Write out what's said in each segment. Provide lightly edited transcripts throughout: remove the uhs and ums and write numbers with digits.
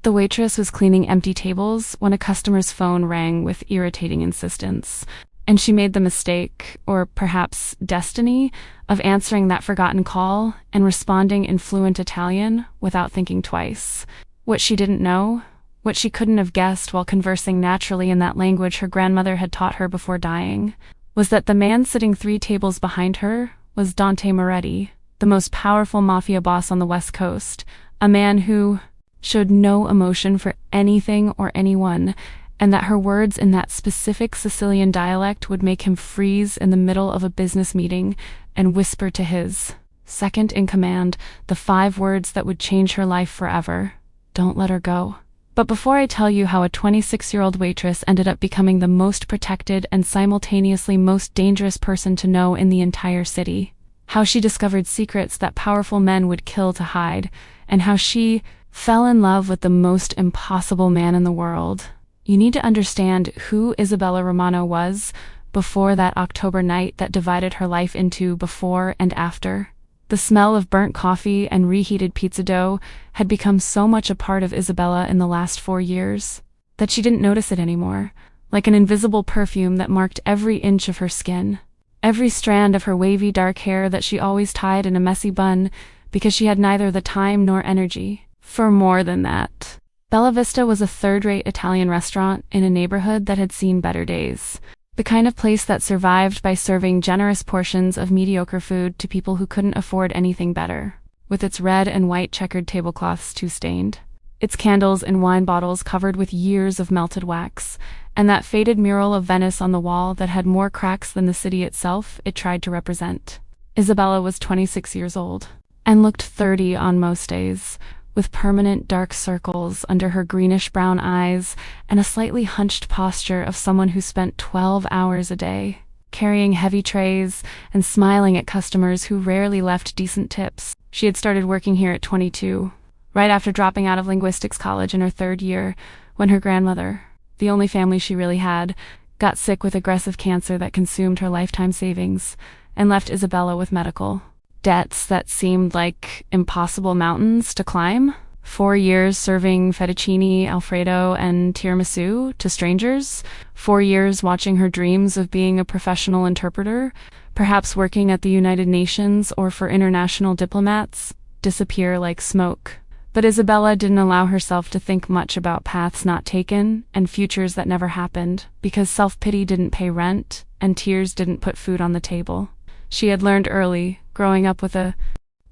The waitress was cleaning empty tables when a customer's phone rang with irritating insistence, and she made the mistake, or perhaps destiny, of answering that forgotten call and responding in fluent Italian without thinking twice. What she didn't know, what she couldn't have guessed while conversing naturally in that language her grandmother had taught her before dying, was that the man sitting 3 tables behind her was Dante Moretti, the most powerful mafia boss on the West Coast, a man who showed no emotion for anything or anyone, and that her words in that specific Sicilian dialect would make him freeze in the middle of a business meeting and whisper to his second in command the 5 words that would change her life forever: "Don't let her go." But before I tell you how a 26-year-old waitress ended up becoming the most protected and simultaneously most dangerous person to know in the entire city, how she discovered secrets that powerful men would kill to hide, and how she fell in love with the most impossible man in the world, you need to understand who Isabella Romano was before that October night that divided her life into before and after. The smell of burnt coffee and reheated pizza dough had become so much a part of Isabella in the last 4 years that she didn't notice it anymore, like an invisible perfume that marked every inch of her skin, every strand of her wavy dark hair that she always tied in a messy bun because she had neither the time nor energy for more than that. Bella Vista was a third-rate Italian restaurant in a neighborhood that had seen better days. The kind of place that survived by serving generous portions of mediocre food to people who couldn't afford anything better, with its red and white checkered tablecloths too stained, its candles in wine bottles covered with years of melted wax, and that faded mural of Venice on the wall that had more cracks than the city itself it tried to represent. Isabella was 26 years old, and looked 30 on most days, with permanent dark circles under her greenish-brown eyes and a slightly hunched posture of someone who spent 12 hours a day, carrying heavy trays and smiling at customers who rarely left decent tips. She had started working here at 22, right after dropping out of linguistics college in her 3rd year, when her grandmother, the only family she really had, got sick with aggressive cancer that consumed her lifetime savings and left Isabella with medical debts that seemed like impossible mountains to climb. 4 years serving fettuccine alfredo and tiramisu to strangers. 4 years watching her dreams of being a professional interpreter, perhaps working at the United Nations or for international diplomats, disappear like smoke. But Isabella didn't allow herself to think much about paths not taken and futures that never happened, because self-pity didn't pay rent and tears didn't put food on the table. She had learned early, growing up with a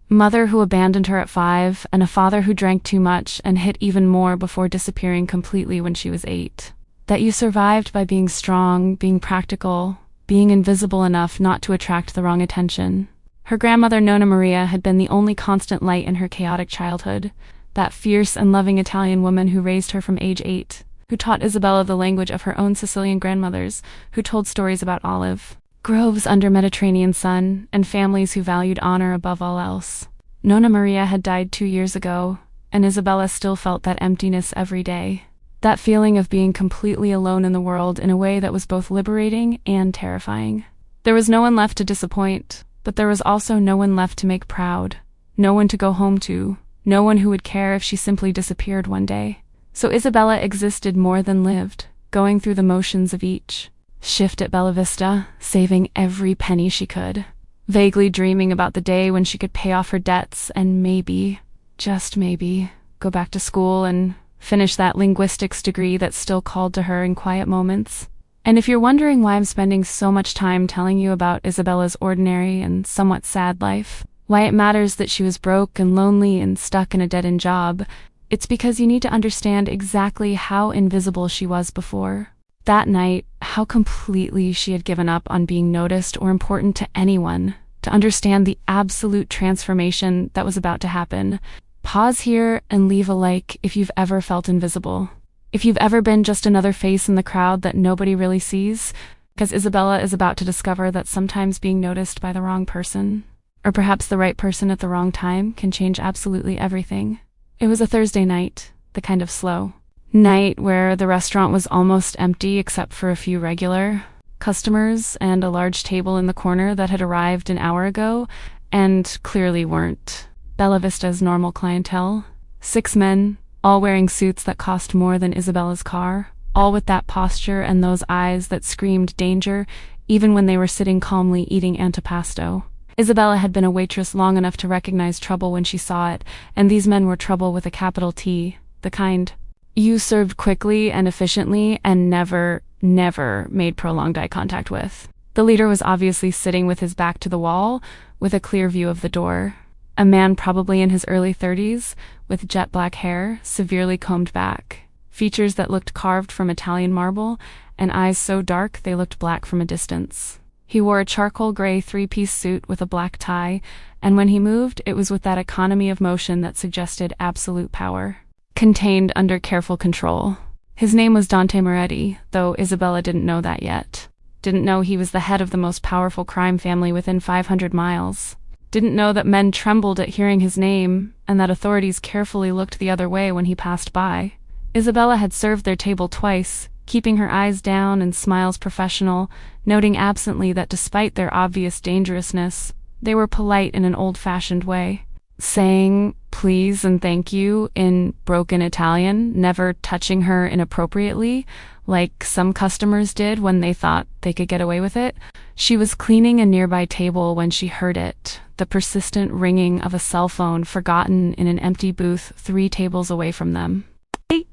mother who abandoned her at 5 and a father who drank too much and hit even more before disappearing completely when she was 8, that you survived by being strong, being practical, being invisible enough not to attract the wrong attention. Her grandmother Nonna Maria had been the only constant light in her chaotic childhood, that fierce and loving Italian woman who raised her from age 8, who taught Isabella the language of her own Sicilian grandmothers, who told stories about olive groves under Mediterranean sun, and families who valued honor above all else. Nonna Maria had died 2 years ago, and Isabella still felt that emptiness every day. That feeling of being completely alone in the world in a way that was both liberating and terrifying. There was no one left to disappoint, but there was also no one left to make proud. No one to go home to. No one who would care if she simply disappeared one day. So Isabella existed more than lived, going through the motions of each shift at Bella Vista, saving every penny she could, vaguely dreaming about the day when she could pay off her debts and maybe, just maybe, go back to school and finish that linguistics degree that still called to her in quiet moments. And if you're wondering why I'm spending so much time telling you about Isabella's ordinary and somewhat sad life, why it matters that she was broke and lonely and stuck in a dead-end job, it's because you need to understand exactly how invisible she was before. That night, how completely she had given up on being noticed or important to anyone, to understand the absolute transformation that was about to happen. Pause here and leave a like if you've ever felt invisible. If you've ever been just another face in the crowd that nobody really sees, because Isabella is about to discover that sometimes being noticed by the wrong person, or perhaps the right person at the wrong time, can change absolutely everything. It was a Thursday night, the kind of slow night where the restaurant was almost empty except for a few regular customers and a large table in the corner that had arrived an hour ago and clearly weren't Bella Vista's normal clientele. 6 men, all wearing suits that cost more than Isabella's car, all with that posture and those eyes that screamed danger, even when they were sitting calmly eating antipasto. Isabella had been a waitress long enough to recognize trouble when she saw it, and these men were trouble with a capital T, the kind you served quickly and efficiently and never made prolonged eye contact with. The leader was obviously sitting with his back to the wall, with a clear view of the door. A man probably in his early 30s, with jet black hair, severely combed back, features that looked carved from Italian marble, and eyes so dark they looked black from a distance. He wore a charcoal gray three-piece suit with a black tie, and when he moved, it was with that economy of motion that suggested absolute power, contained under careful control. His name was Dante Moretti, though Isabella didn't know that yet. Didn't know he was the head of the most powerful crime family within 500 miles. Didn't know that men trembled at hearing his name, and that authorities carefully looked the other way when he passed by. Isabella had served their table twice, keeping her eyes down and smiles professional, noting absently that despite their obvious dangerousness, they were polite in an old-fashioned way, saying please and thank you in broken Italian, never touching her inappropriately, like some customers did when they thought they could get away with it. She was cleaning a nearby table when she heard it, the persistent ringing of a cell phone forgotten in an empty booth 3 tables away from them.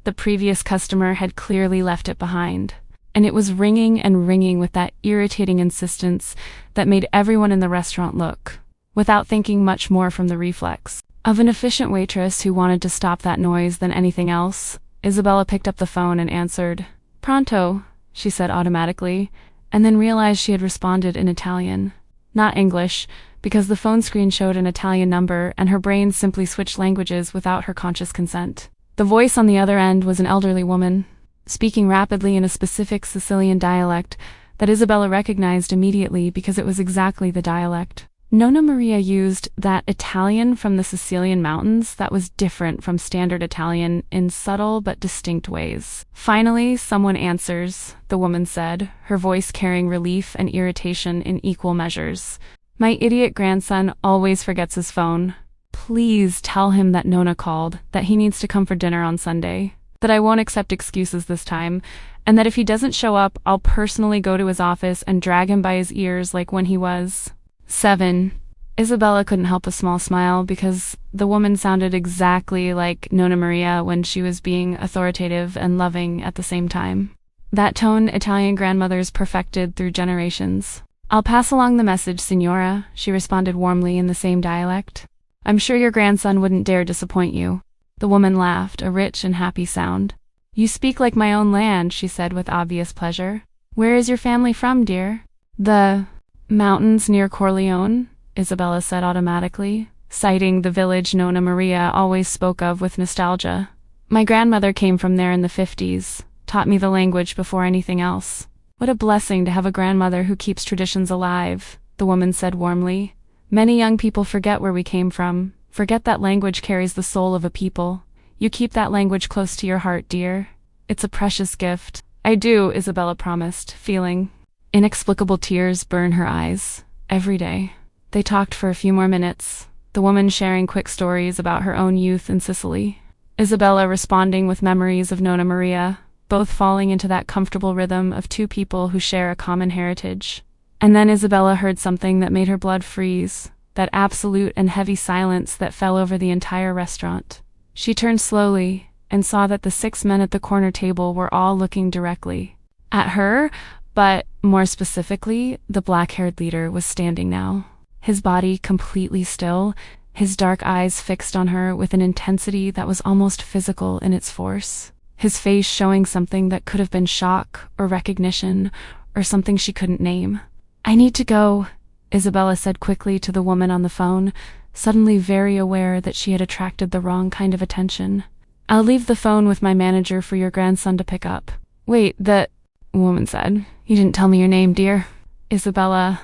The previous customer had clearly left it behind, and it was ringing and ringing with that irritating insistence that made everyone in the restaurant look, without thinking much more from the reflex of an efficient waitress who wanted to stop that noise than anything else. Isabella picked up the phone and answered. Pronto, she said automatically, and then realized she had responded in Italian, not English, because the phone screen showed an Italian number and her brain simply switched languages without her conscious consent. The voice on the other end was an elderly woman, speaking rapidly in a specific Sicilian dialect that Isabella recognized immediately because it was exactly the dialect. Nonna Maria used that Italian from the Sicilian mountains that was different from standard Italian in subtle but distinct ways. Finally, someone answers, the woman said, her voice carrying relief and irritation in equal measures. My idiot grandson always forgets his phone. Please tell him that Nonna called, that he needs to come for dinner on Sunday, that I won't accept excuses this time, and that if he doesn't show up, I'll personally go to his office and drag him by his ears like when he was 7. Isabella couldn't help a small smile because the woman sounded exactly like Nonna Maria when she was being authoritative and loving at the same time. That tone Italian grandmothers perfected through generations. I'll pass along the message, signora, she responded warmly in the same dialect. I'm sure your grandson wouldn't dare disappoint you. The woman laughed, a rich and happy sound. You speak like my own land, she said with obvious pleasure. Where is your family from, dear? The mountains near Corleone, Isabella said automatically, citing the village Nonna Maria always spoke of with nostalgia. My grandmother came from there in the 50s, taught me the language before anything else. What a blessing to have a grandmother who keeps traditions alive, the woman said warmly. Many young people forget where we came from, forget that language carries the soul of a people. You keep that language close to your heart, dear. It's a precious gift. I do, Isabella promised, feeling inexplicable tears burn her eyes. Every day. They talked for a few more minutes, the woman sharing quick stories about her own youth in Sicily, Isabella responding with memories of Nonna Maria, both falling into that comfortable rhythm of two people who share a common heritage. And then Isabella heard something that made her blood freeze, that absolute and heavy silence that fell over the entire restaurant. She turned slowly and saw that the 6 men at the corner table were all looking directly at her, but more specifically, the black-haired leader was standing now, his body completely still, his dark eyes fixed on her with an intensity that was almost physical in its force, his face showing something that could have been shock or recognition or something she couldn't name. I need to go, Isabella said quickly to the woman on the phone, suddenly very aware that she had attracted the wrong kind of attention. I'll leave the phone with my manager for your grandson to pick up. Wait, the woman said. You didn't tell me your name, dear. Isabella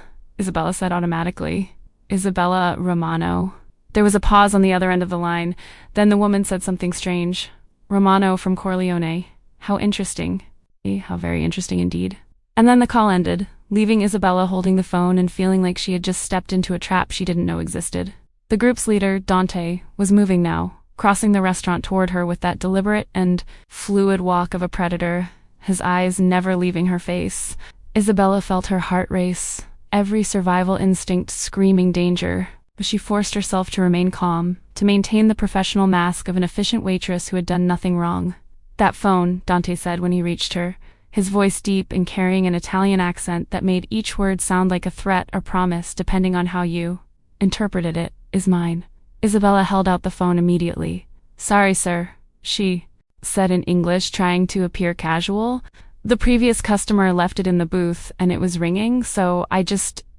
said automatically. Isabella Romano. There was a pause on the other end of the line. Then the woman said something strange. Romano from Corleone. How interesting. How very interesting indeed. And then the call ended, leaving Isabella holding the phone and feeling like she had just stepped into a trap she didn't know existed. The group's leader, Dante, was moving now, crossing the restaurant toward her with that deliberate and fluid walk of a predator, his eyes never leaving her face. Isabella felt her heart race, every survival instinct screaming danger, but she forced herself to remain calm, to maintain the professional mask of an efficient waitress who had done nothing wrong. "That phone," Dante said when he reached her, his voice deep and carrying an Italian accent that made each word sound like a threat or promise depending on how you interpreted it, "is mine." Isabella held out the phone immediately. "Sorry, sir," she said in English, trying to appear casual. "The previous customer left it in the booth, and it was ringing, so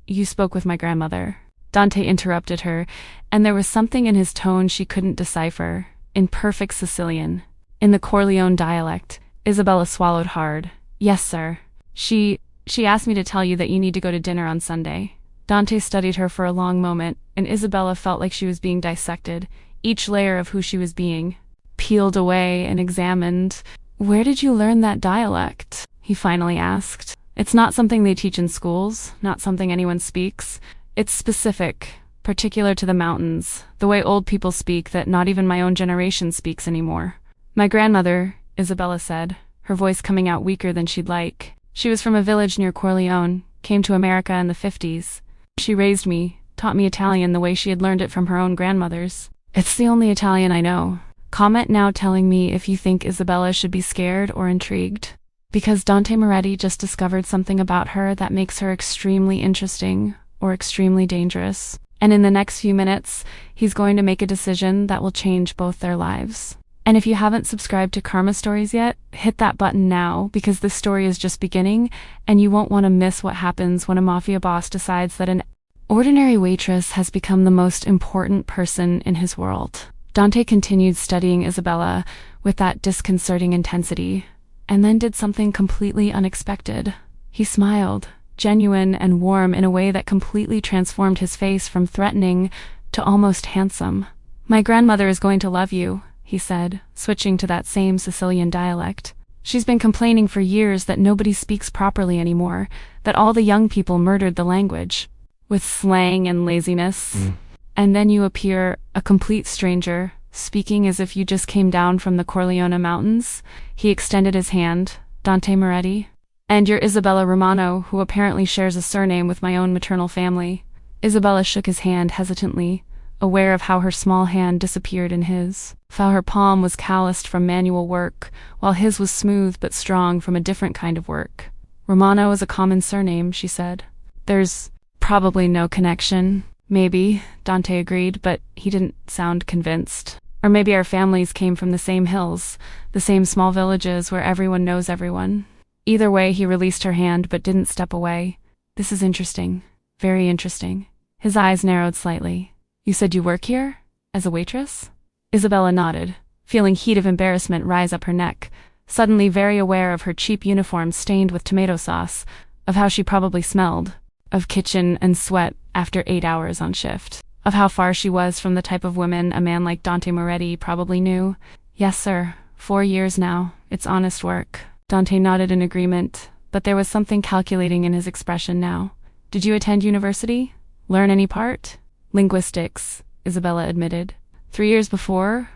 you spoke with my grandmother." Dante interrupted her, and there was something in his tone she couldn't decipher. In perfect Sicilian, in the Corleone dialect, Isabella swallowed hard. "Yes, sir. She asked me to tell you that you need to go to dinner on Sunday." Dante studied her for a long moment, and Isabella felt like she was being dissected, each layer of who she was being peeled away and examined. "Where did you learn that dialect?" he finally asked. "It's not something they teach in schools, not something anyone speaks. It's specific, particular to the mountains, the way old people speak that not even my own generation speaks anymore." "My grandmother," Isabella said, her voice coming out weaker than she'd like. "She was from a village near Corleone, came to America in the 50s. She raised me, taught me Italian the way she had learned it from her own grandmothers. It's the only Italian I know." Comment now telling me if you think Isabella should be scared or intrigued. Because Dante Moretti just discovered something about her that makes her extremely interesting or extremely dangerous. And in the next few minutes, he's going to make a decision that will change both their lives. And if you haven't subscribed to Karma Stories yet, hit that button now, because this story is just beginning, and you won't want to miss what happens when a mafia boss decides that an ordinary waitress has become the most important person in his world. Dante continued studying Isabella with that disconcerting intensity, and then did something completely unexpected. He smiled, genuine and warm in a way that completely transformed his face from threatening to almost handsome. "My grandmother is going to love you," he said, switching to that same Sicilian dialect. "She's been complaining for years that nobody speaks properly anymore, that all the young people murdered the language with slang and laziness. And then you appear, a complete stranger, speaking as if you just came down from the Corleone mountains." He extended his hand. "Dante Moretti. And you're Isabella Romano, who apparently shares a surname with my own maternal family." Isabella shook his hand hesitantly, aware of how her small hand disappeared in his, of how her palm was calloused from manual work, while his was smooth but strong from a different kind of work. "Romano is a common surname," she said. "There's probably no connection." "Maybe," Dante agreed, but he didn't sound convinced. "Or maybe our families came from the same hills, the same small villages where everyone knows everyone." Either way, he released her hand but didn't step away. "This is interesting. Very interesting." His eyes narrowed slightly. "You said you work here? As a waitress?" Isabella nodded, feeling heat of embarrassment rise up her neck, suddenly very aware of her cheap uniform stained with tomato sauce, of how she probably smelled, of kitchen and sweat after 8 hours on shift, of how far she was from the type of women a man like Dante Moretti probably knew. "Yes, sir. 4 years now. It's honest work." Dante nodded in agreement, but there was something calculating in his expression now. "Did you attend university? Learn any part?" "Linguistics," Isabella admitted. 3 years before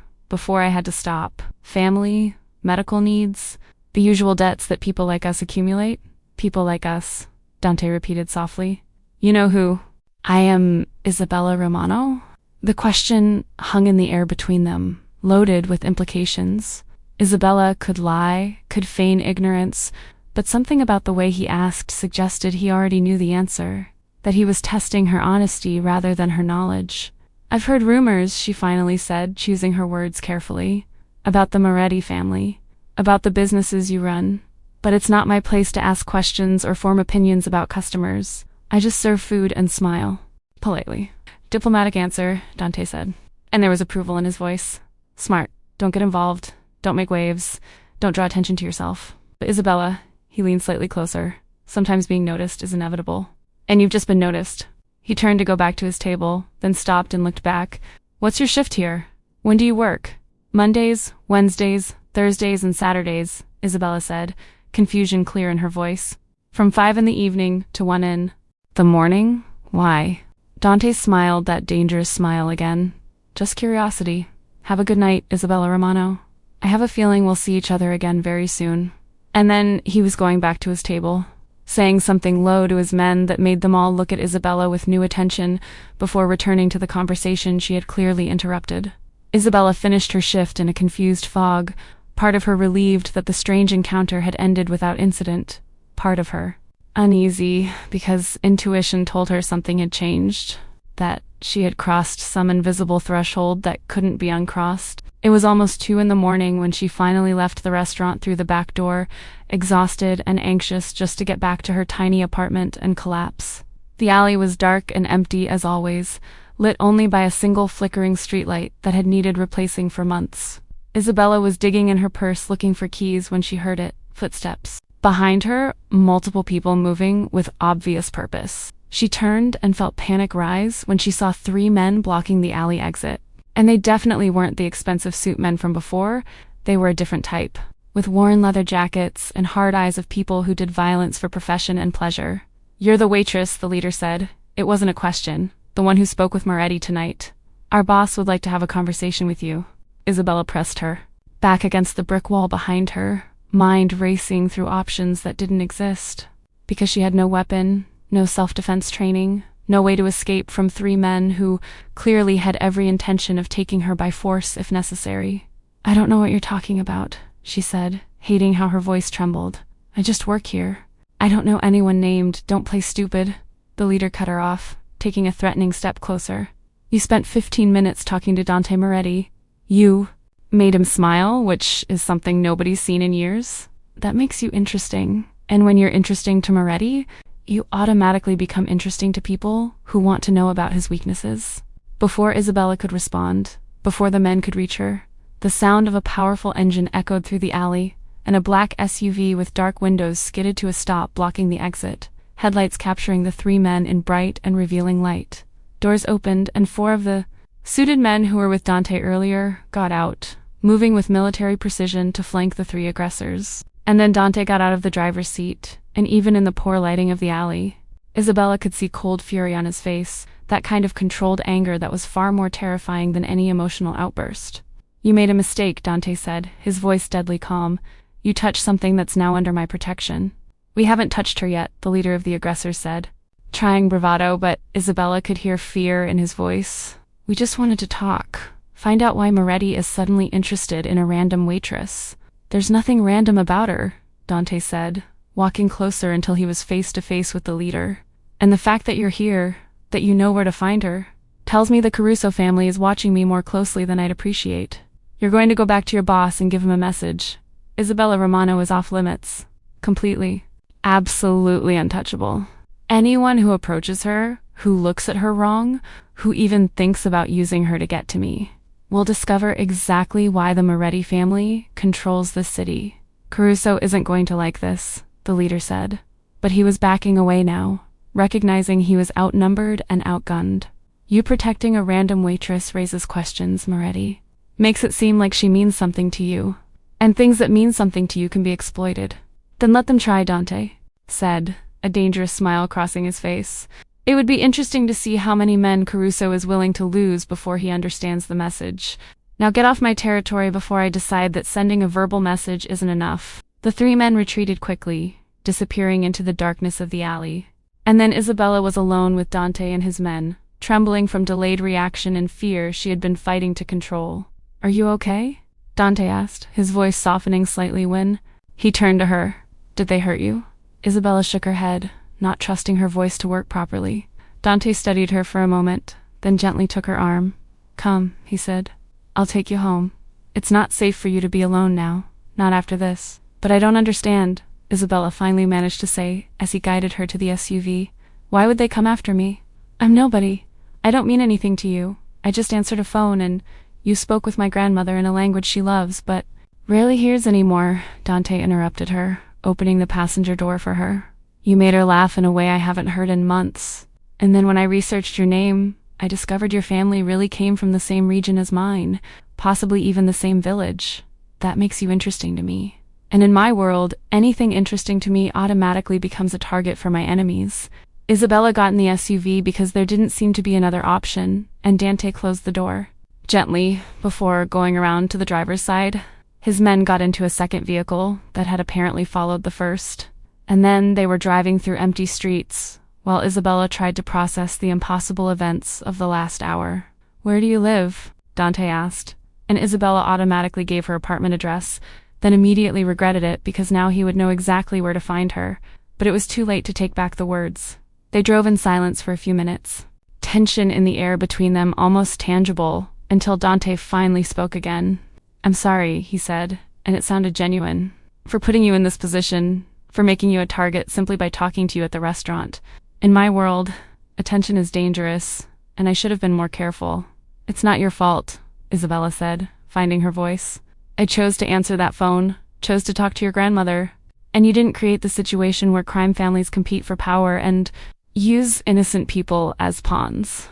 I had to stop. Family, medical needs, the usual debts that people like us accumulate." "People like us," Dante repeated softly. "You know who I am, Isabella Romano?" The question hung in the air between them, loaded with implications. Isabella could lie, could feign ignorance, but something about the way he asked suggested he already knew the answer, that he was testing her honesty rather than her knowledge. "I've heard rumors," she finally said, choosing her words carefully, "about the Moretti family, about the businesses you run. But it's not my place to ask questions or form opinions about customers. I just serve food and smile." Politely. "Diplomatic answer," Dante said, and there was approval in his voice. "Smart. Don't get involved. Don't make waves. Don't draw attention to yourself." "But Isabella," he leaned slightly closer, "sometimes being noticed is inevitable. And you've just been noticed." He turned to go back to his table, then stopped and looked back. "What's your shift here? When do you work?" "Mondays, Wednesdays, Thursdays, and Saturdays," Isabella said, confusion clear in her voice. "From 5 in the evening to 1 in the morning? Why?" Dante smiled that dangerous smile again. "Just curiosity." Have a good night, Isabella Romano. I have a feeling we'll see each other again very soon. And then he was going back to his table, saying something low to his men that made them all look at Isabella with new attention before returning to the conversation she had clearly interrupted. Isabella finished her shift in a confused fog, part of her relieved that the strange encounter had ended without incident, part of her uneasy because intuition told her something had changed, that she had crossed some invisible threshold that couldn't be uncrossed. It was almost 2 a.m. when she finally left the restaurant through the back door, exhausted and anxious just to get back to her tiny apartment and collapse. The alley was dark and empty as always, lit only by a single flickering streetlight that had needed replacing for months. Isabella was digging in her purse looking for keys when she heard it, footsteps. Behind her, multiple people moving with obvious purpose. She turned and felt panic rise when she saw 3 men blocking the alley exit. And they definitely weren't the expensive suit men from before, they were a different type, with worn leather jackets and hard eyes of people who did violence for profession and pleasure. "You're the waitress," the leader said. It wasn't a question. "The one who spoke with Moretti tonight. Our boss would like to have a conversation with you." Isabella pressed her back against the brick wall behind her, mind racing through options that didn't exist. Because she had no weapon, no self-defense training, no way to escape from 3 men who clearly had every intention of taking her by force if necessary. "I don't know what you're talking about," she said, hating how her voice trembled. "I just work here. I don't know anyone named. Don't play stupid." The leader cut her off, taking a threatening step closer. "You spent 15 minutes talking to Dante Moretti. You made him smile, which is something nobody's seen in years. That makes you interesting. And when you're interesting to Moretti, you automatically become interesting to people who want to know about his weaknesses." Before Isabella could respond, before the men could reach her, the sound of a powerful engine echoed through the alley, and a black SUV with dark windows skidded to a stop, blocking the exit, headlights capturing the 3 men in bright and revealing light. Doors opened, and 4 of the suited men who were with Dante earlier got out, moving with military precision to flank the 3 aggressors. And then Dante got out of the driver's seat, and even in the poor lighting of the alley, Isabella could see cold fury on his face, that kind of controlled anger that was far more terrifying than any emotional outburst. "You made a mistake," Dante said, his voice deadly calm. "You touched something that's now under my protection." "We haven't touched her yet," the leader of the aggressors said, trying bravado, but Isabella could hear fear in his voice. "We just wanted to talk. Find out why Moretti is suddenly interested in a random waitress." "There's nothing random about her," Dante said, walking closer until he was face to face with the leader. "And the fact that you're here, that you know where to find her, tells me the Caruso family is watching me more closely than I'd appreciate. You're going to go back to your boss and give him a message. Isabella Romano is off limits. Completely. Absolutely untouchable. Anyone who approaches her, who looks at her wrong, who even thinks about using her to get to me, will discover exactly why the Moretti family controls the city." "Caruso isn't going to like this," the leader said. But he was backing away now, recognizing he was outnumbered and outgunned. "You protecting a random waitress raises questions, Moretti. Makes it seem like she means something to you. And things that mean something to you can be exploited." "Then let them try," Dante said, a dangerous smile crossing his face. "It would be interesting to see how many men Caruso is willing to lose before he understands the message. Now get off my territory before I decide that sending a verbal message isn't enough." The 3 men retreated quickly, disappearing into the darkness of the alley. And then Isabella was alone with Dante and his men, trembling from delayed reaction and fear she had been fighting to control. "Are you okay?" Dante asked, his voice softening slightly when he turned to her. "Did they hurt you?" Isabella shook her head, not trusting her voice to work properly. Dante studied her for a moment, then gently took her arm. "Come," he said. "I'll take you home. It's not safe for you to be alone now, not after this." "But I don't understand," Isabella finally managed to say as he guided her to the SUV. "Why would they come after me? I'm nobody. I don't mean anything to you. I just answered a phone and you spoke with my grandmother in a language she loves, but rarely hears anymore," Dante interrupted her, opening the passenger door for her. "You made her laugh in a way I haven't heard in months. And then when I researched your name, I discovered your family really came from the same region as mine, possibly even the same village. That makes you interesting to me. And in my world, anything interesting to me automatically becomes a target for my enemies." Isabella got in the SUV because there didn't seem to be another option, and Dante closed the door. gently, before going around to the driver's side. His men got into a second vehicle that had apparently followed the first, and then they were driving through empty streets, while Isabella tried to process the impossible events of the last hour. "Where do you live?" Dante asked, and Isabella automatically gave her apartment address, then immediately regretted it because now he would know exactly where to find her, but it was too late to take back the words. They drove in silence for a few minutes, tension in the air between them almost tangible, until Dante finally spoke again. "I'm sorry," he said, and it sounded genuine, "for putting you in this position, for making you a target simply by talking to you at the restaurant. In my world, attention is dangerous, and I should have been more careful." "It's not your fault," Isabella said, finding her voice. "I chose to answer that phone, chose to talk to your grandmother, and you didn't create the situation where crime families compete for power and use innocent people as pawns.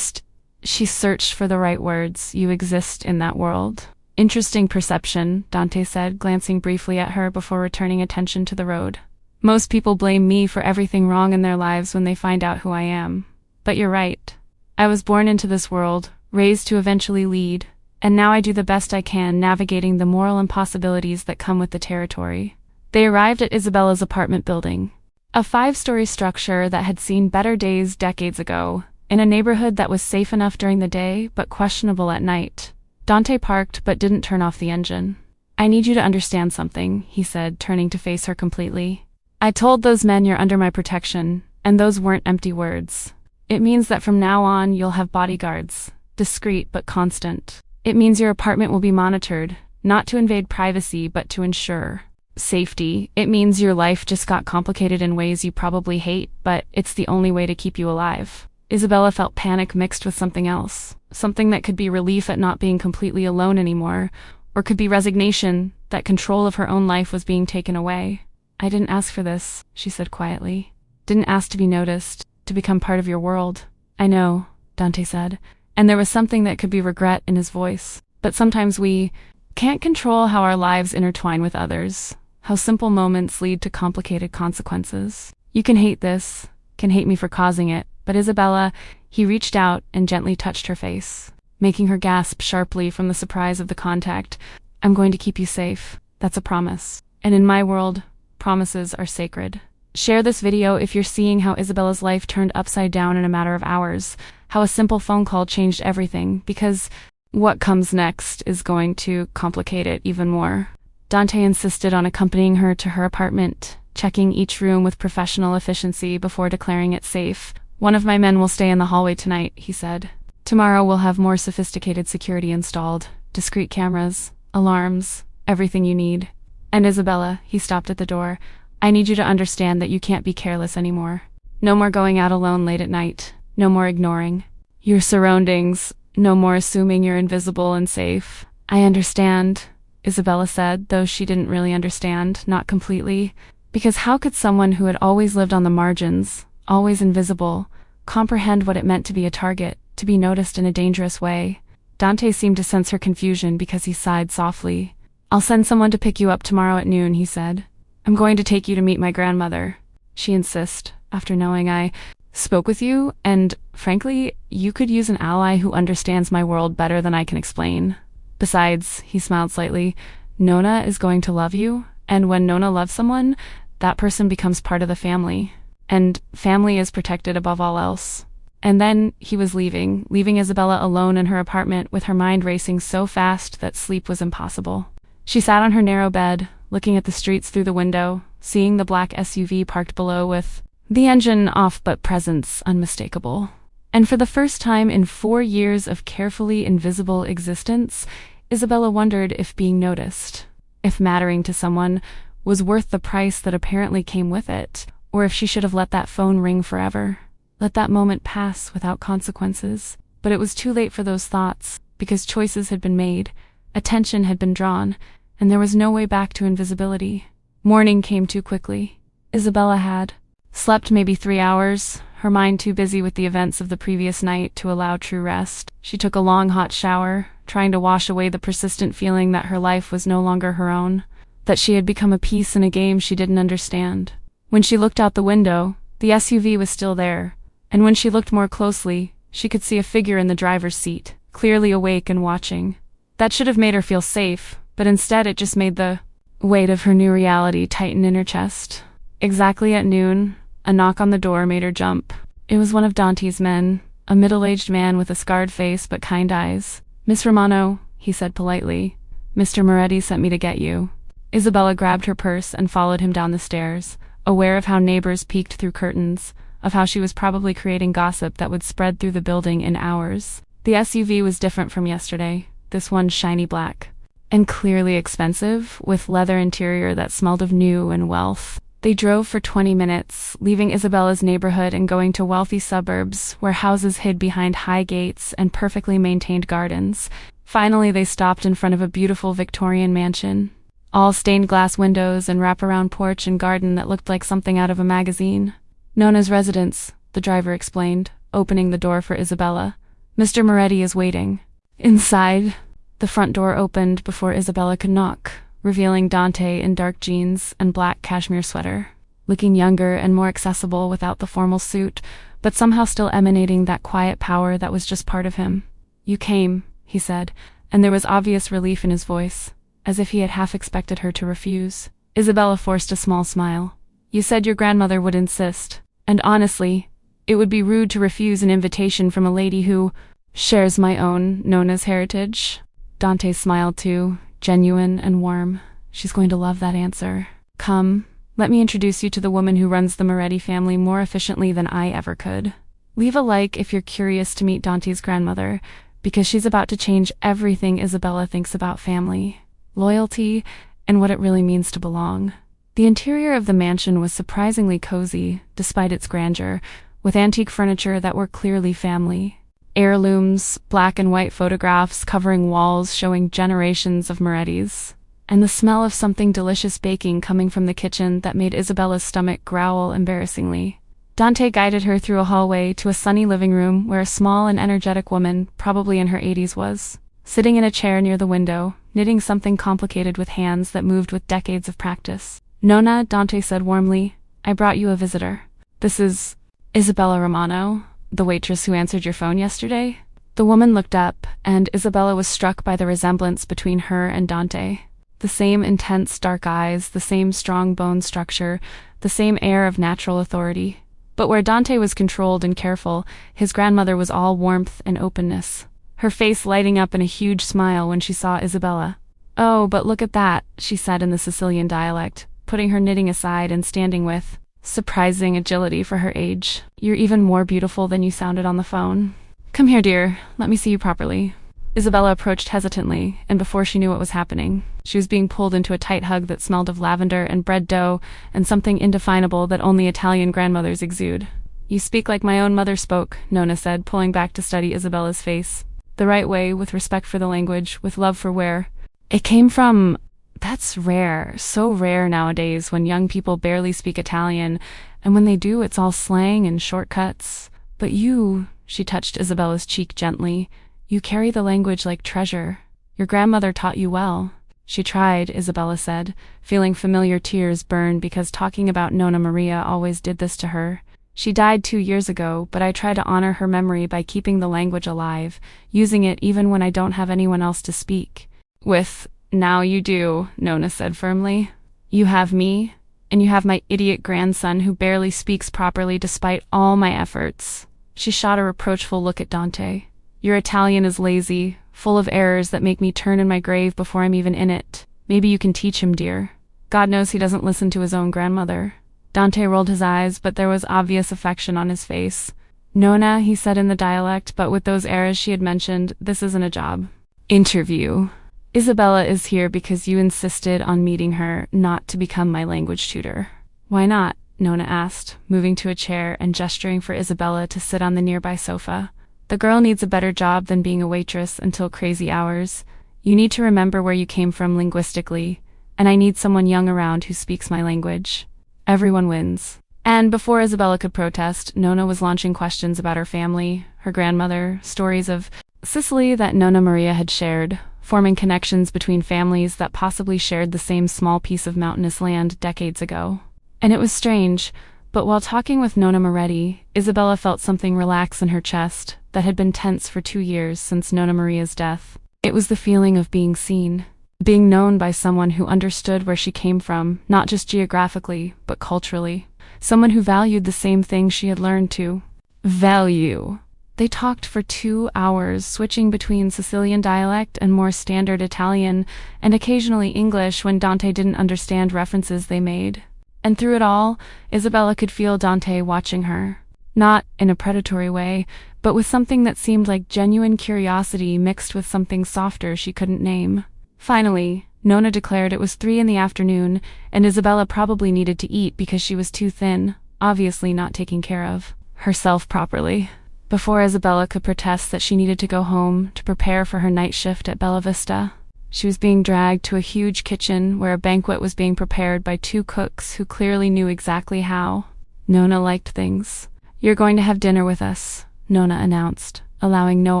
She searched for the right words. You exist in that world." "Interesting perception," Dante said, glancing briefly at her before returning attention to the road. "Most people blame me for everything wrong in their lives when they find out who I am. But you're right. I was born into this world, raised to eventually lead, and now I do the best I can navigating the moral impossibilities that come with the territory." They arrived at Isabella's apartment building, a 5-story structure that had seen better days decades ago, in a neighborhood that was safe enough during the day but questionable at night. Dante parked but didn't turn off the engine. "I need you to understand something," he said, turning to face her completely. "I told those men you're under my protection, and those weren't empty words. It means that from now on you'll have bodyguards, discreet but constant. It means your apartment will be monitored, not to invade privacy but to ensure safety. It means your life just got complicated in ways you probably hate, but it's the only way to keep you alive." Isabella felt panic mixed with something else, something that could be relief at not being completely alone anymore, or could be resignation that control of her own life was being taken away. "I didn't ask for this," she said quietly. "Didn't ask to be noticed, to become part of your world." "I know," Dante said, and there was something that could be regret in his voice. "But sometimes we can't control how our lives intertwine with others, how simple moments lead to complicated consequences. You can hate this, can hate me for causing it, but Isabella," he reached out and gently touched her face, making her gasp sharply from the surprise of the contact. "I'm going to keep you safe. That's a promise. And in my world, promises are sacred." Share this video if you're seeing how Isabella's life turned upside down in a matter of hours, how a simple phone call changed everything, because what comes next is going to complicate it even more. Dante insisted on accompanying her to her apartment, checking each room with professional efficiency before declaring it safe. "One of my men will stay in the hallway tonight," he said. "Tomorrow we'll have more sophisticated security installed, discreet cameras, alarms, everything you need. And Isabella," he stopped at the door, "I need you to understand that you can't be careless anymore. No more going out alone late at night, no more ignoring your surroundings, no more assuming you're invisible and safe." "I understand," Isabella said, though she didn't really understand, not completely, because how could someone who had always lived on the margins, always invisible, comprehend what it meant to be a target, to be noticed in a dangerous way? Dante seemed to sense her confusion because he sighed softly. "I'll send someone to pick you up tomorrow at noon," he said. "I'm going to take you to meet my grandmother. She insists, after knowing I spoke with you, and, frankly, you could use an ally who understands my world better than I can explain. Besides," he smiled slightly, "Nona is going to love you, and when Nona loves someone, that person becomes part of the family. And family is protected above all else." And then he was leaving Isabella alone in her apartment with her mind racing so fast that sleep was impossible. She sat on her narrow bed, looking at the streets through the window, seeing the black SUV parked below with the engine off but presence unmistakable. And for the first time in 4 years of carefully invisible existence, Isabella wondered if being noticed, if mattering to someone, was worth the price that apparently came with it, or if she should have let that phone ring forever, let that moment pass without consequences. But it was too late for those thoughts, because choices had been made, attention had been drawn, and there was no way back to invisibility. Morning came too quickly. Isabella had slept maybe 3 hours, her mind too busy with the events of the previous night to allow true rest. She took a long hot shower, trying to wash away the persistent feeling that her life was no longer her own, that she had become a piece in a game she didn't understand. When she looked out the window, the SUV was still there, and when she looked more closely, she could see a figure in the driver's seat, clearly awake and watching. That should have made her feel safe, but instead it just made the weight of her new reality tighten in her chest. Exactly at noon, a knock on the door made her jump. It was one of Dante's men, a middle-aged man with a scarred face but kind eyes. "Miss Romano," he said politely, "Mr. Moretti sent me to get you." Isabella grabbed her purse and followed him down the stairs, aware of how neighbors peeked through curtains, of how she was probably creating gossip that would spread through the building in hours. The SUV was different from yesterday, this one shiny black, and clearly expensive, with leather interior that smelled of new and wealth. They drove for 20 minutes, leaving Isabella's neighborhood and going to wealthy suburbs where houses hid behind high gates and perfectly maintained gardens. Finally, they stopped in front of a beautiful Victorian mansion, all stained glass windows and wraparound porch and garden that looked like something out of a magazine. "Nona's residence," the driver explained, opening the door for Isabella. "Mr. Moretti is waiting." Inside, the front door opened before Isabella could knock, revealing Dante in dark jeans and black cashmere sweater, looking younger and more accessible without the formal suit, but somehow still emanating that quiet power that was just part of him. "You came," he said, and there was obvious relief in his voice, as if he had half expected her to refuse. Isabella forced a small smile. "You said your grandmother would insist, and honestly, it would be rude to refuse an invitation from a lady who shares my own Nona's heritage." Dante smiled too, genuine and warm. "She's going to love that answer. Come, let me introduce you to the woman who runs the Moretti family more efficiently than I ever could. Leave a like if you're curious to meet Dante's grandmother, because she's about to change everything Isabella thinks about family, loyalty, and what it really means to belong." The interior of the mansion was surprisingly cozy, despite its grandeur, with antique furniture that were clearly family. Heirlooms, black and white photographs covering walls showing generations of Morettis, and the smell of something delicious baking coming from the kitchen that made Isabella's stomach growl embarrassingly. Dante guided her through a hallway to a sunny living room where a small and energetic woman, probably in her 80s, was sitting in a chair near the window, knitting something complicated with hands that moved with decades of practice. "Nona," Dante said warmly, "I brought you a visitor. This is Isabella Romano, the waitress who answered your phone yesterday." The woman looked up, and Isabella was struck by the resemblance between her and Dante. The same intense dark eyes, the same strong bone structure, the same air of natural authority. But where Dante was controlled and careful, his grandmother was all warmth and openness, her face lighting up in a huge smile when she saw Isabella. "Oh, but look at that," she said in the Sicilian dialect, putting her knitting aside and standing with surprising agility for her age. "You're even more beautiful than you sounded on the phone. Come here, dear. Let me see you properly." Isabella approached hesitantly, and before she knew what was happening, she was being pulled into a tight hug that smelled of lavender and bread dough and something indefinable that only Italian grandmothers exude. "You speak like my own mother spoke," Nona said, pulling back to study Isabella's face. The right way, with respect for the language, with love for where it came from. That's rare, so rare nowadays when young people barely speak Italian, and when they do, it's all slang and shortcuts. "But you," she touched Isabella's cheek gently, "you carry the language like treasure. Your grandmother taught you well." "She tried," Isabella said, feeling familiar tears burn because talking about Nonna Maria always did this to her. "She died 2 years ago, but I try to honor her memory by keeping the language alive, using it even when I don't have anyone else to speak with." "Now you do," Nona said firmly. "You have me, and you have my idiot grandson who barely speaks properly despite all my efforts." She shot a reproachful look at Dante. "Your Italian is lazy, full of errors that make me turn in my grave before I'm even in it. Maybe you can teach him, dear." God knows he doesn't listen to his own grandmother. Dante rolled his eyes, but there was obvious affection on his face. "Nona," he said in the dialect, but with those errors she had mentioned, "this isn't a job interview. Isabella is here because you insisted on meeting her, not to become my language tutor." "Why not?" Nona asked, moving to a chair and gesturing for Isabella to sit on the nearby sofa. "The girl needs a better job than being a waitress until crazy hours. You need to remember where you came from linguistically, and I need someone young around who speaks my language. Everyone wins." And before Isabella could protest, Nona was launching questions about her family, her grandmother, stories of Sicily that Nonna Maria had shared, forming connections between families that possibly shared the same small piece of mountainous land decades ago. And it was strange, but while talking with Nonna Moretti, Isabella felt something relax in her chest, that had been tense for 2 years since Nona Maria's death. It was the feeling of being seen, being known by someone who understood where she came from, not just geographically, but culturally. Someone who valued the same things she had learned to value. They talked for 2 hours, switching between Sicilian dialect and more standard Italian, and occasionally English when Dante didn't understand references they made. And through it all, Isabella could feel Dante watching her. Not in a predatory way, but with something that seemed like genuine curiosity mixed with something softer she couldn't name. Finally, Nona declared it was 3 in the afternoon, and Isabella probably needed to eat because she was too thin, obviously not taking care of herself properly. Before Isabella could protest that she needed to go home to prepare for her night shift at Bella Vista, she was being dragged to a huge kitchen where a banquet was being prepared by 2 cooks who clearly knew exactly how. Nona liked things. "You're going to have dinner with us," Nona announced, allowing no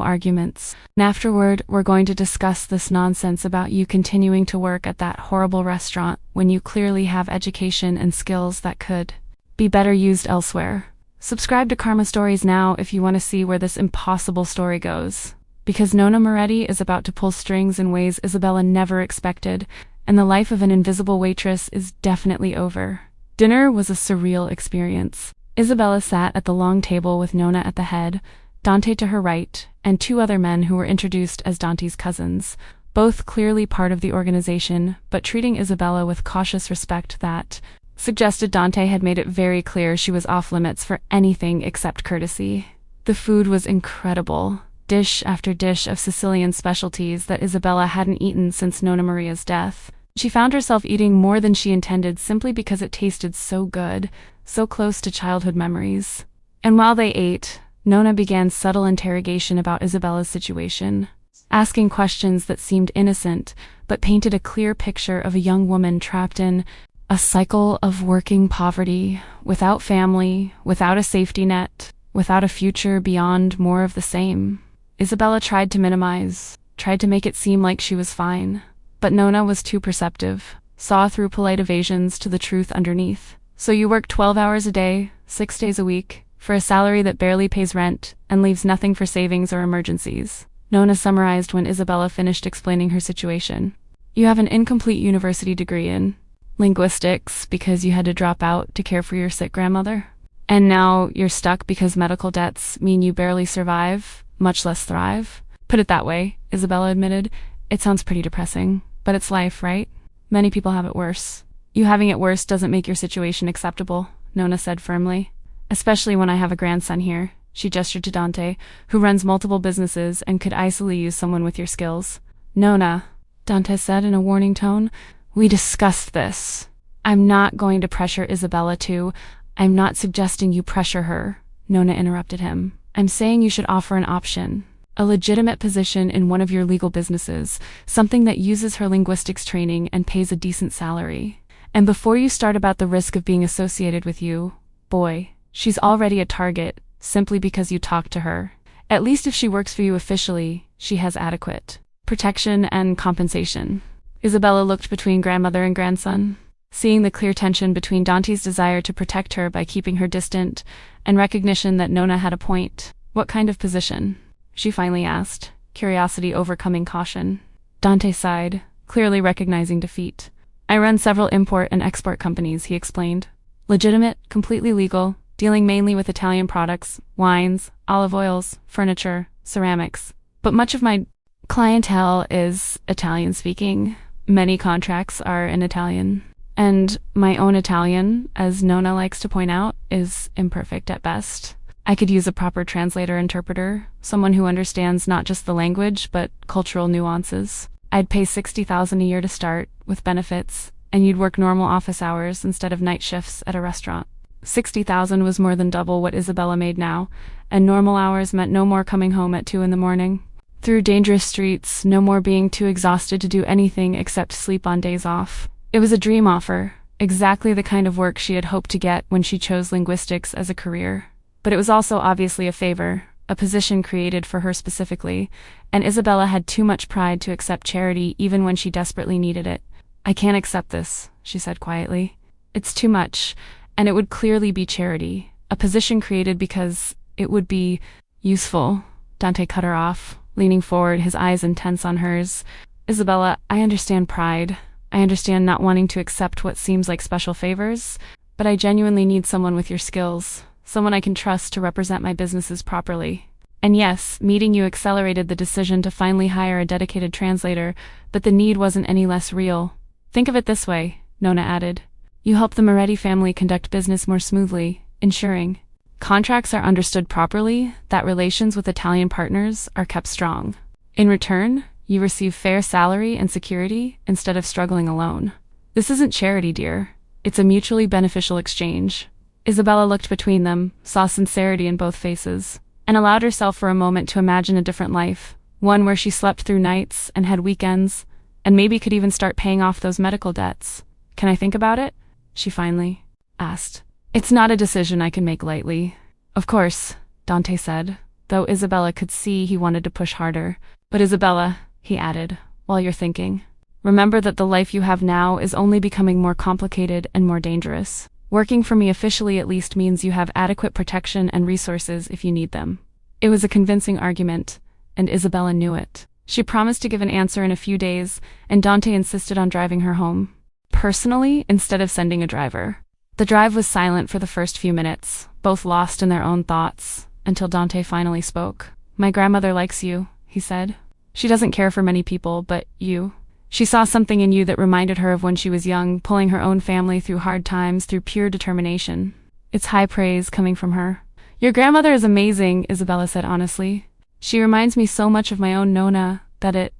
arguments. "And afterward, we're going to discuss this nonsense about you continuing to work at that horrible restaurant when you clearly have education and skills that could be better used elsewhere." Subscribe to Karma Stories now if you want to see where this impossible story goes. Because Nona Moretti is about to pull strings in ways Isabella never expected, and the life of an invisible waitress is definitely over. Dinner was a surreal experience. Isabella sat at the long table with Nona at the head, Dante to her right, and 2 other men who were introduced as Dante's cousins, both clearly part of the organization, but treating Isabella with cautious respect that suggested Dante had made it very clear she was off limits for anything except courtesy. The food was incredible. Dish after dish of Sicilian specialties that Isabella hadn't eaten since Nona Maria's death. She found herself eating more than she intended simply because it tasted so good, so close to childhood memories. And while they ate, Nona began subtle interrogation about Isabella's situation, asking questions that seemed innocent, but painted a clear picture of a young woman trapped in a cycle of working poverty, without family, without a safety net, without a future beyond more of the same. Isabella tried to minimize, tried to make it seem like she was fine. But Nona was too perceptive, saw through polite evasions to the truth underneath. "So you work 12 hours a day, 6 days a week, for a salary that barely pays rent and leaves nothing for savings or emergencies," Nona summarized when Isabella finished explaining her situation. "You have an incomplete university degree in linguistics because you had to drop out to care for your sick grandmother. And now you're stuck because medical debts mean you barely survive, much less thrive." "Put it that way," Isabella admitted. "It sounds pretty depressing, but it's life, right? Many people have it worse." "You having it worse doesn't make your situation acceptable," Nona said firmly. "Especially when I have a grandson here," she gestured to Dante, "who runs multiple businesses and could easily use someone with your skills." "Nona," Dante said in a warning tone, "we discussed this. I'm not going to pressure Isabella to—" "I'm not suggesting you pressure her," Nona interrupted him. "I'm saying you should offer an option. A legitimate position in one of your legal businesses, something that uses her linguistics training and pays a decent salary. And before you start about the risk of being associated with you, boy, she's already a target, simply because you talked to her. At least if she works for you officially, she has adequate protection and compensation." Isabella looked between grandmother and grandson, seeing the clear tension between Dante's desire to protect her by keeping her distant, and recognition that Nona had a point. "What kind of position?" she finally asked, curiosity overcoming caution. Dante sighed, clearly recognizing defeat. "I run several import and export companies," he explained. "Legitimate, completely legal, dealing mainly with Italian products, wines, olive oils, furniture, ceramics. But much of my clientele is Italian-speaking. Many contracts are in Italian. And my own Italian, as Nona likes to point out, is imperfect at best. I could use a proper translator-interpreter, someone who understands not just the language, but cultural nuances. I'd pay $60,000 a year to start, with benefits, and you'd work normal office hours instead of night shifts at a restaurant." $60,000 was more than double what Isabella made now, and normal hours meant no more coming home at 2 in the morning. Through dangerous streets, no more being too exhausted to do anything except sleep on days off. It was a dream offer, exactly the kind of work she had hoped to get when she chose linguistics as a career. But it was also obviously a favor, a position created for her specifically, and Isabella had too much pride to accept charity even when she desperately needed it. "I can't accept this," she said quietly. "It's too much, and it would clearly be charity, a position created because it would be useful, Dante cut her off, leaning forward, his eyes intense on hers. Isabella, I understand pride. I understand not wanting to accept what seems like special favors, but I genuinely need someone with your skills, someone I can trust to represent my businesses properly. And yes, meeting you accelerated the decision to finally hire a dedicated translator, but the need wasn't any less real. Think of it this way, Nona added. You help the Moretti family conduct business more smoothly, ensuring contracts are understood properly, that relations with Italian partners are kept strong. In return, you receive fair salary and security instead of struggling alone. This isn't charity, dear. It's a mutually beneficial exchange. Isabella looked between them, saw sincerity in both faces, and allowed herself for a moment to imagine a different life, one where she slept through nights and had weekends, and maybe could even start paying off those medical debts. Can I think about it? She finally asked. It's not a decision I can make lightly. Of course, Dante said, though Isabella could see he wanted to push harder. But Isabella, he added, while you're thinking, remember that the life you have now is only becoming more complicated and more dangerous. Working for me officially at least means you have adequate protection and resources if you need them. It was a convincing argument, and Isabella knew it. She promised to give an answer in a few days, and Dante insisted on driving her home, personally instead of sending a driver. The drive was silent for the first few minutes, both lost in their own thoughts, until Dante finally spoke. My grandmother likes you, he said. She doesn't care for many people, but you. She saw something in you that reminded her of when she was young, pulling her own family through hard times through pure determination. It's high praise coming from her. Your grandmother is amazing, Isabella said honestly. She reminds me so much of my own Nona that it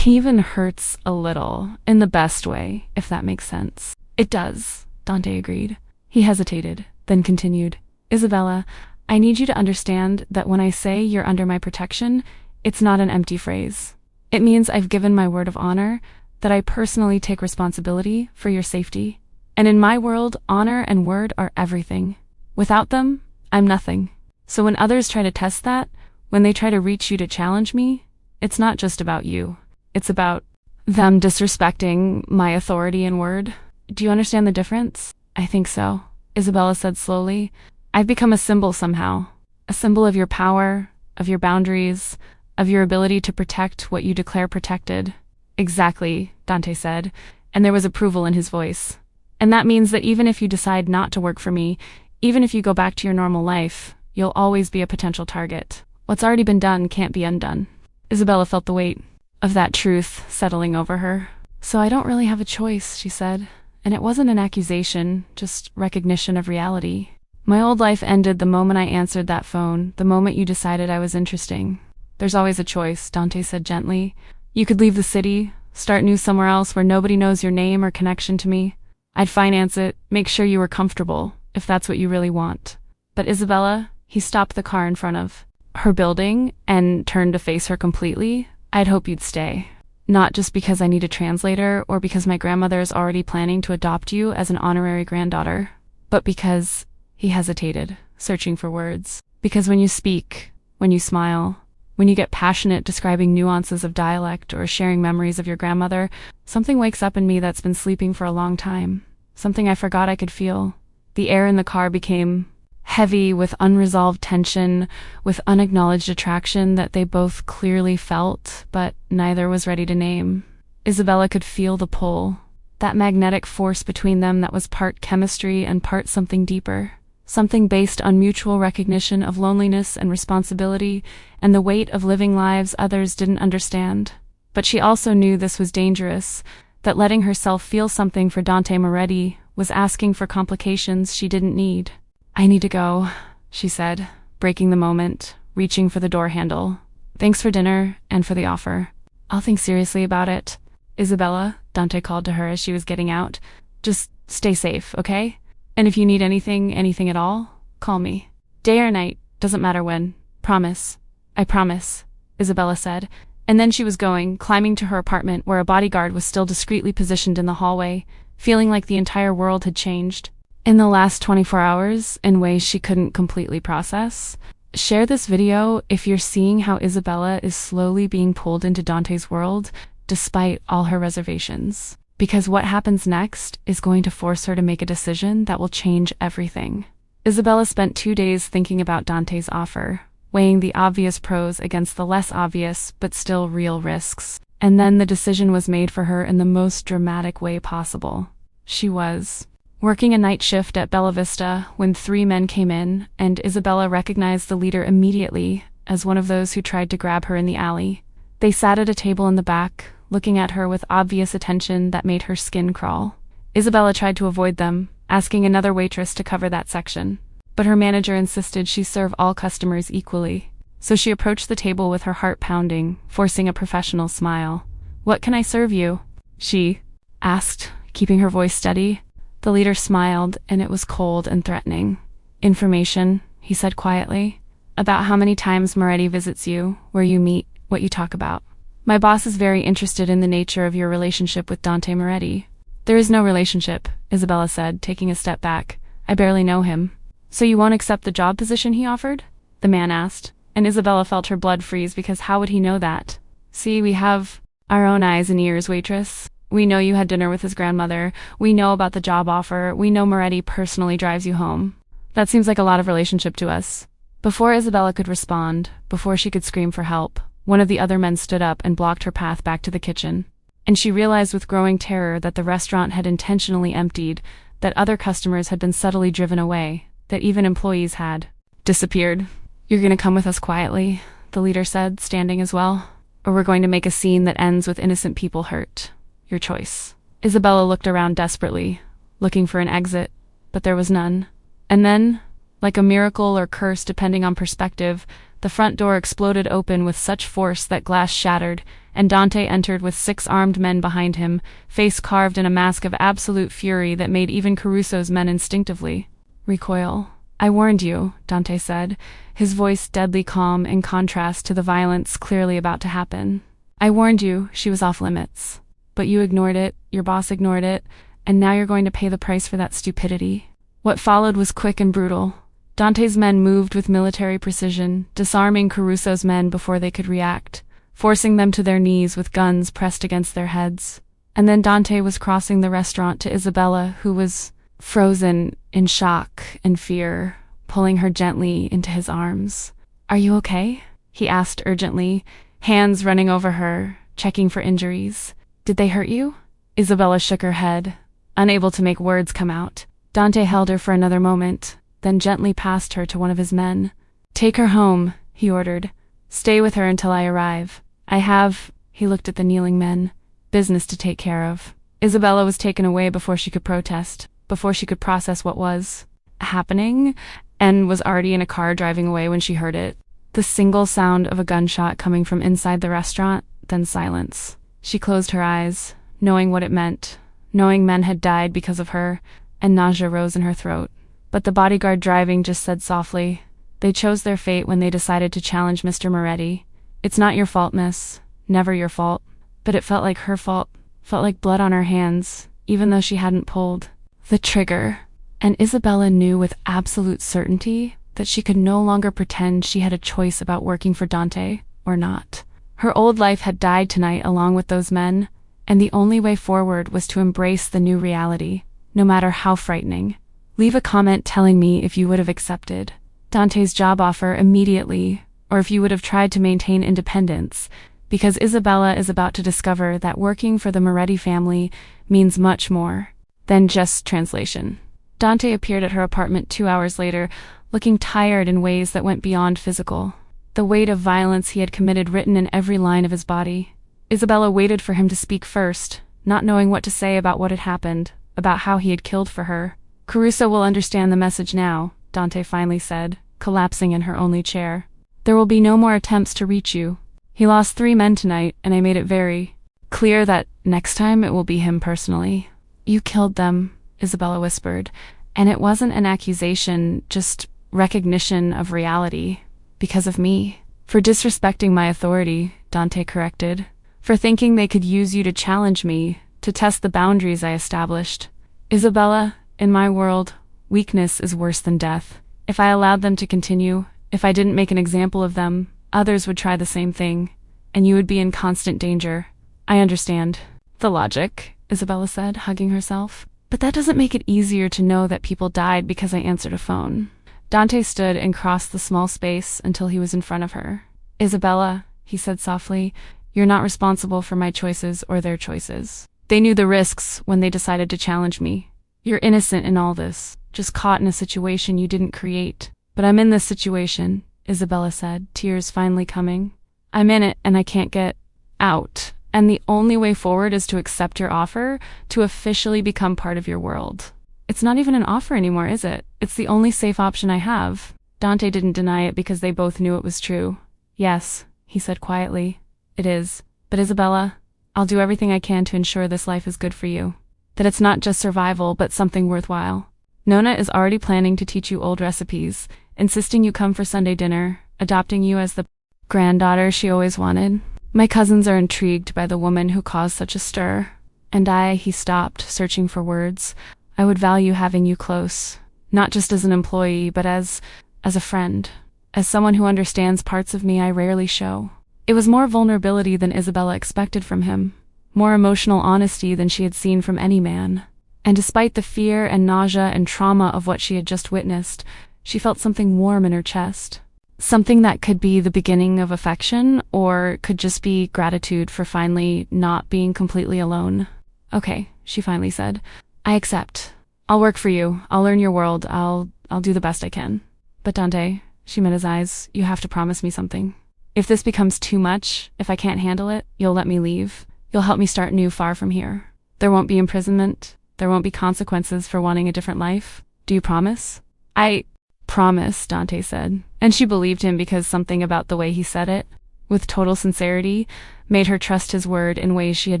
even hurts a little, in the best way, if that makes sense. It does, Dante agreed. He hesitated, then continued. Isabella, I need you to understand that when I say you're under my protection, it's not an empty phrase. It means I've given my word of honor that I personally take responsibility for your safety. And in my world, honor and word are everything. Without them, I'm nothing. So when others try to test that, when they try to reach you to challenge me, it's not just about you. It's about them disrespecting my authority and word. Do you understand the difference? I think so, Isabella said slowly. I've become a symbol somehow. A symbol of your power, of your boundaries, of your ability to protect what you declare protected. Exactly, Dante said, and there was approval in his voice. And that means that even if you decide not to work for me, even if you go back to your normal life, you'll always be a potential target. What's already been done can't be undone. Isabella felt the weight of that truth settling over her. So I don't really have a choice, she said. And it wasn't an accusation, just recognition of reality. My old life ended the moment I answered that phone, the moment you decided I was interesting. There's always a choice, Dante said gently. You could leave the city, start new somewhere else where nobody knows your name or connection to me. I'd finance it, make sure you were comfortable, if that's what you really want. But Isabella, he stopped the car in front of her building and turned to face her completely. I'd hope you'd stay. Not just because I need a translator or because my grandmother is already planning to adopt you as an honorary granddaughter, but because he hesitated, searching for words. Because when you speak, when you smile, when you get passionate describing nuances of dialect or sharing memories of your grandmother, something wakes up in me that's been sleeping for a long time. Something I forgot I could feel. The air in the car became heavy with unresolved tension, with unacknowledged attraction that they both clearly felt, but neither was ready to name. Isabella could feel the pull, that magnetic force between them that was part chemistry and part something deeper, something based on mutual recognition of loneliness and responsibility and the weight of living lives others didn't understand. But she also knew this was dangerous, that letting herself feel something for Dante Moretti was asking for complications she didn't need. I need to go, she said, breaking the moment, reaching for the door handle. Thanks for dinner and for the offer. I'll think seriously about it. Isabella, Dante called to her as she was getting out. Just stay safe, okay? And if you need anything at all, call me. Day or night, doesn't matter when. Promise. I promise, Isabella said. And then she was going, climbing to her apartment where a bodyguard was still discreetly positioned in the hallway, feeling like the entire world had changed. In the last 24 hours, in ways she couldn't completely process. Share this video if you're seeing how Isabella is slowly being pulled into Dante's world, despite all her reservations. Because what happens next is going to force her to make a decision that will change everything. Isabella spent 2 days thinking about Dante's offer. weighing the obvious pros against the less obvious but still real risks. And then the decision was made for her in the most dramatic way possible. She was working a night shift at Bella Vista when 3 men came in, and Isabella recognized the leader immediately as one of those who tried to grab her in the alley. They sat at a table in the back, looking at her with obvious attention that made her skin crawl. Isabella tried to avoid them, asking another waitress to cover that section. But her manager insisted she serve all customers equally. So she approached the table with her heart pounding, forcing a professional smile. "What can I serve you?" she asked, keeping her voice steady. The leader smiled, and it was cold and threatening. "Information," he said quietly, "about how many times Moretti visits you, where you meet, what you talk about. My boss is very interested in the nature of your relationship with Dante Moretti." "There is no relationship," Isabella said, taking a step back. "I barely know him." "So you won't accept the job position he offered?" the man asked, and Isabella felt her blood freeze because how would he know that? "See, we have our own eyes and ears, waitress. We know you had dinner with his grandmother. We know about the job offer. We know Moretti personally drives you home. That seems like a lot of relationship to us." Before Isabella could respond, before she could scream for help, one of the other men stood up and blocked her path back to the kitchen. And she realized with growing terror that the restaurant had intentionally emptied, that other customers had been subtly driven away, that even employees had disappeared. "You're going to come with us quietly," the leader said, standing as well, "or we're going to make a scene that ends with innocent people hurt. Your choice." Isabella looked around desperately, looking for an exit, but there was none. And then, like a miracle or curse depending on perspective, the front door exploded open with such force that glass shattered, and Dante entered with 6 armed men behind him, face carved in a mask of absolute fury that made even Caruso's men instinctively recoil. "I warned you," Dante said, his voice deadly calm in contrast to the violence clearly about to happen. "I warned you she was off limits. But you ignored it, your boss ignored it, and now you're going to pay the price for that stupidity." What followed was quick and brutal. Dante's men moved with military precision, disarming Caruso's men before they could react, forcing them to their knees with guns pressed against their heads. And then Dante was crossing the restaurant to Isabella, who was frozen in shock and fear, pulling her gently into his arms. "Are you okay?" he asked urgently, hands running over her, checking for injuries. "Did they hurt you?" Isabella shook her head, unable to make words come out. Dante held her for another moment, then gently passed her to one of his men. "Take her home," he ordered. "Stay with her until I arrive. I have," he looked at the kneeling men, "business to take care of." Isabella was taken away before she could protest, before she could process what was happening, and was already in a car driving away when she heard it. The single sound of a gunshot coming from inside the restaurant, then silence. She closed her eyes, knowing what it meant, knowing men had died because of her, and nausea rose in her throat. But the bodyguard driving just said softly, "They chose their fate when they decided to challenge Mr. Moretti. It's not your fault, miss. Never your fault." But it felt like her fault, felt like blood on her hands, even though she hadn't pulled the trigger. And Isabella knew with absolute certainty that she could no longer pretend she had a choice about working for Dante or not. Her old life had died tonight along with those men, and the only way forward was to embrace the new reality, no matter how frightening. Leave a comment telling me if you would have accepted Dante's job offer immediately, or if you would have tried to maintain independence, because Isabella is about to discover that working for the Moretti family means much more than just translation. Dante appeared at her apartment 2 hours later, looking tired in ways that went beyond physical. The weight of violence he had committed written in every line of his body. Isabella waited for him to speak first, not knowing what to say about what had happened, about how he had killed for her. "Caruso will understand the message now," Dante finally said, collapsing in her only chair. "There will be no more attempts to reach you. He lost 3 men tonight, and I made it very clear that next time it will be him personally." "You killed them," Isabella whispered, "and it wasn't an accusation, just recognition of reality. Because of me. For disrespecting my authority," Dante corrected. "For thinking they could use you to challenge me, to test the boundaries I established. Isabella, in my world, weakness is worse than death. If I allowed them to continue, if I didn't make an example of them, others would try the same thing, and you would be in constant danger. I understand the logic," Isabella said, hugging herself. "But that doesn't make it easier to know that people died because I answered a phone." Dante stood and crossed the small space until he was in front of her. "Isabella," he said softly, "you're not responsible for my choices or their choices. They knew the risks when they decided to challenge me. You're innocent in all this, just caught in a situation you didn't create." "But I'm in this situation," Isabella said, tears finally coming. "I'm in it and I can't get out. And the only way forward is to accept your offer, to officially become part of your world." "It's not even an offer anymore, is it? It's the only safe option I have." Dante didn't deny it because they both knew it was true. "Yes," he said quietly, "it is. But Isabella, I'll do everything I can to ensure this life is good for you. That it's not just survival, but something worthwhile. Nona is already planning to teach you old recipes, insisting you come for Sunday dinner, adopting you as the granddaughter she always wanted. My cousins are intrigued by the woman who caused such a stir. And he stopped, searching for words. "I would value having you close, not just as an employee, but as a friend, as someone who understands parts of me I rarely show." It was more vulnerability than Isabella expected from him, more emotional honesty than she had seen from any man. And despite the fear and nausea and trauma of what she had just witnessed, she felt something warm in her chest. Something that could be the beginning of affection, or could just be gratitude for finally not being completely alone. "Okay," she finally said. "I accept. I'll work for you. I'll learn your world. I'll do the best I can. But Dante," she met his eyes, "you have to promise me something. If this becomes too much, if I can't handle it, you'll let me leave. You'll help me start new far from here. There won't be imprisonment. There won't be consequences for wanting a different life. Do you promise?" "I promise," Dante said. And she believed him because something about the way he said it, with total sincerity, made her trust his word in ways she had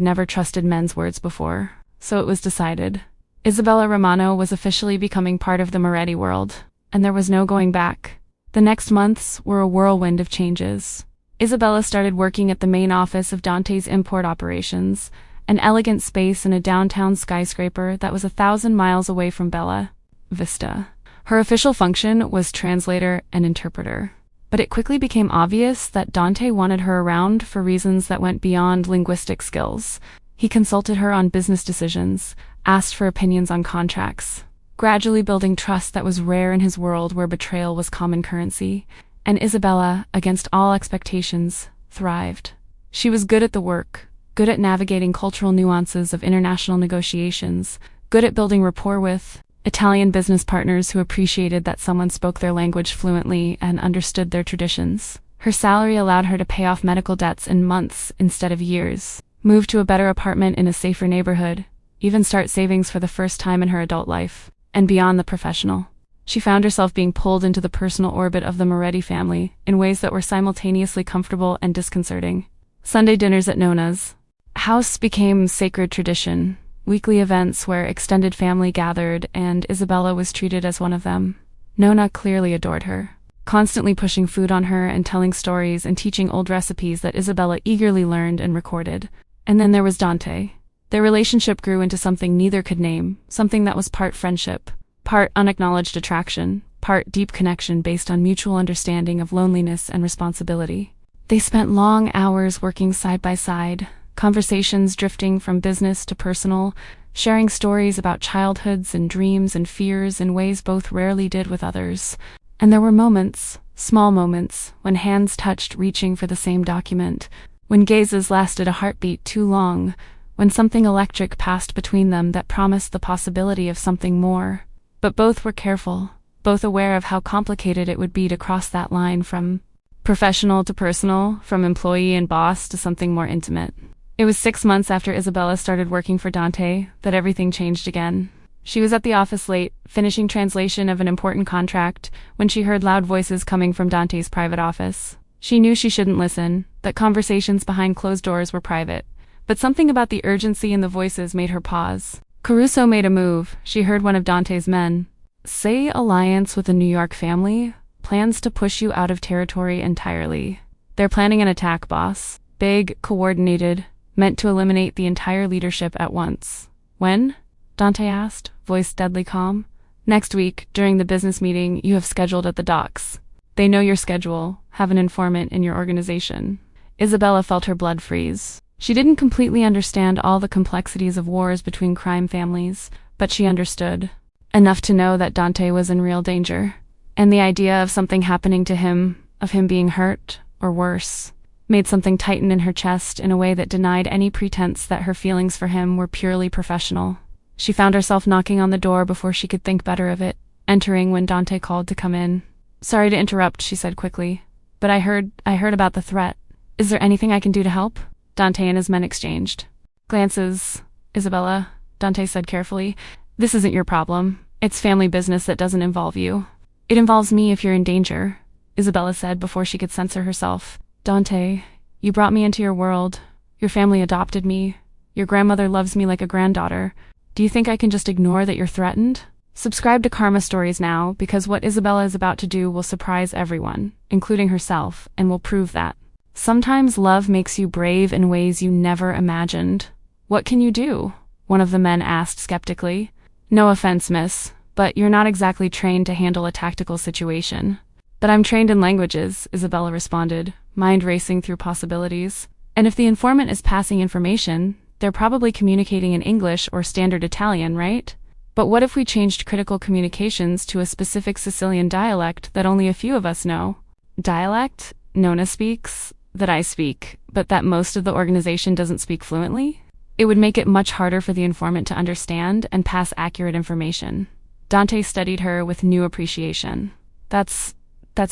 never trusted men's words before. So it was decided. Isabella Romano was officially becoming part of the Moretti world, and there was no going back. The next months were a whirlwind of changes. Isabella started working at the main office of Dante's import operations, an elegant space in a downtown skyscraper that was 1,000 miles away from Bella Vista. Her official function was translator and interpreter. But it quickly became obvious that Dante wanted her around for reasons that went beyond linguistic skills. He consulted her on business decisions, asked for opinions on contracts, gradually building trust that was rare in his world where betrayal was common currency. And Isabella, against all expectations, thrived. She was good at the work, good at navigating cultural nuances of international negotiations, good at building rapport with Italian business partners who appreciated that someone spoke their language fluently and understood their traditions. Her salary allowed her to pay off medical debts in months instead of years, move to a better apartment in a safer neighborhood, even start savings for the first time in her adult life. And beyond the professional, she found herself being pulled into the personal orbit of the Moretti family in ways that were simultaneously comfortable and disconcerting. Sunday dinners at Nona's house became sacred tradition, weekly events where extended family gathered, and Isabella was treated as one of them. Nona clearly adored her, constantly pushing food on her and telling stories and teaching old recipes that Isabella eagerly learned and recorded. And then there was Dante. Their relationship grew into something neither could name, something that was part friendship, part unacknowledged attraction, part deep connection based on mutual understanding of loneliness and responsibility. They spent long hours working side by side, conversations drifting from business to personal, sharing stories about childhoods and dreams and fears in ways both rarely did with others. And there were moments, small moments, when hands touched reaching for the same document, when gazes lasted a heartbeat too long, when something electric passed between them that promised the possibility of something more. But both were careful, both aware of how complicated it would be to cross that line from professional to personal, from employee and boss to something more intimate. It was 6 months after Isabella started working for Dante that everything changed again. She was at the office late, finishing translation of an important contract, when she heard loud voices coming from Dante's private office. She knew she shouldn't listen, that conversations behind closed doors were private. But something about the urgency in the voices made her pause. Caruso made a move. She heard one of Dante's men say, "Alliance with a New York family? Plans to push you out of territory entirely. They're planning an attack, boss. Big, coordinated, meant to eliminate the entire leadership at once." "When?" Dante asked, voice deadly calm. "Next week, during the business meeting you have scheduled at the docks. They know your schedule, have an informant in your organization." Isabella felt her blood freeze. She didn't completely understand all the complexities of wars between crime families, but she understood enough to know that Dante was in real danger. And the idea of something happening to him, of him being hurt, or worse, made something tighten in her chest in a way that denied any pretense that her feelings for him were purely professional. She found herself knocking on the door before she could think better of it, entering when Dante called to come in. "Sorry to interrupt," she said quickly, "but I heard about the threat. Is there anything I can do to help?" Dante and his men exchanged glances. "Isabella," Dante said carefully, "this isn't your problem. It's family business that doesn't involve you." "It involves me if you're in danger," Isabella said before she could censor herself. "Dante, you brought me into your world. Your family adopted me. Your grandmother loves me like a granddaughter. Do you think I can just ignore that you're threatened?" Subscribe to Karma Stories now, because what Isabella is about to do will surprise everyone, including herself, and will prove that. Sometimes love makes you brave in ways you never imagined. "What can you do?" one of the men asked skeptically. "No offense, miss, but you're not exactly trained to handle a tactical situation." "But I'm trained in languages," Isabella responded, mind racing through possibilities. "And if the informant is passing information, they're probably communicating in English or standard Italian, right? But what if we changed critical communications to a specific Sicilian dialect that only a few of us know?" "Dialect? Nona speaks, that I speak, but that most of the organization doesn't speak fluently? It would make it much harder for the informant to understand and pass accurate information." Dante studied her with new appreciation. That's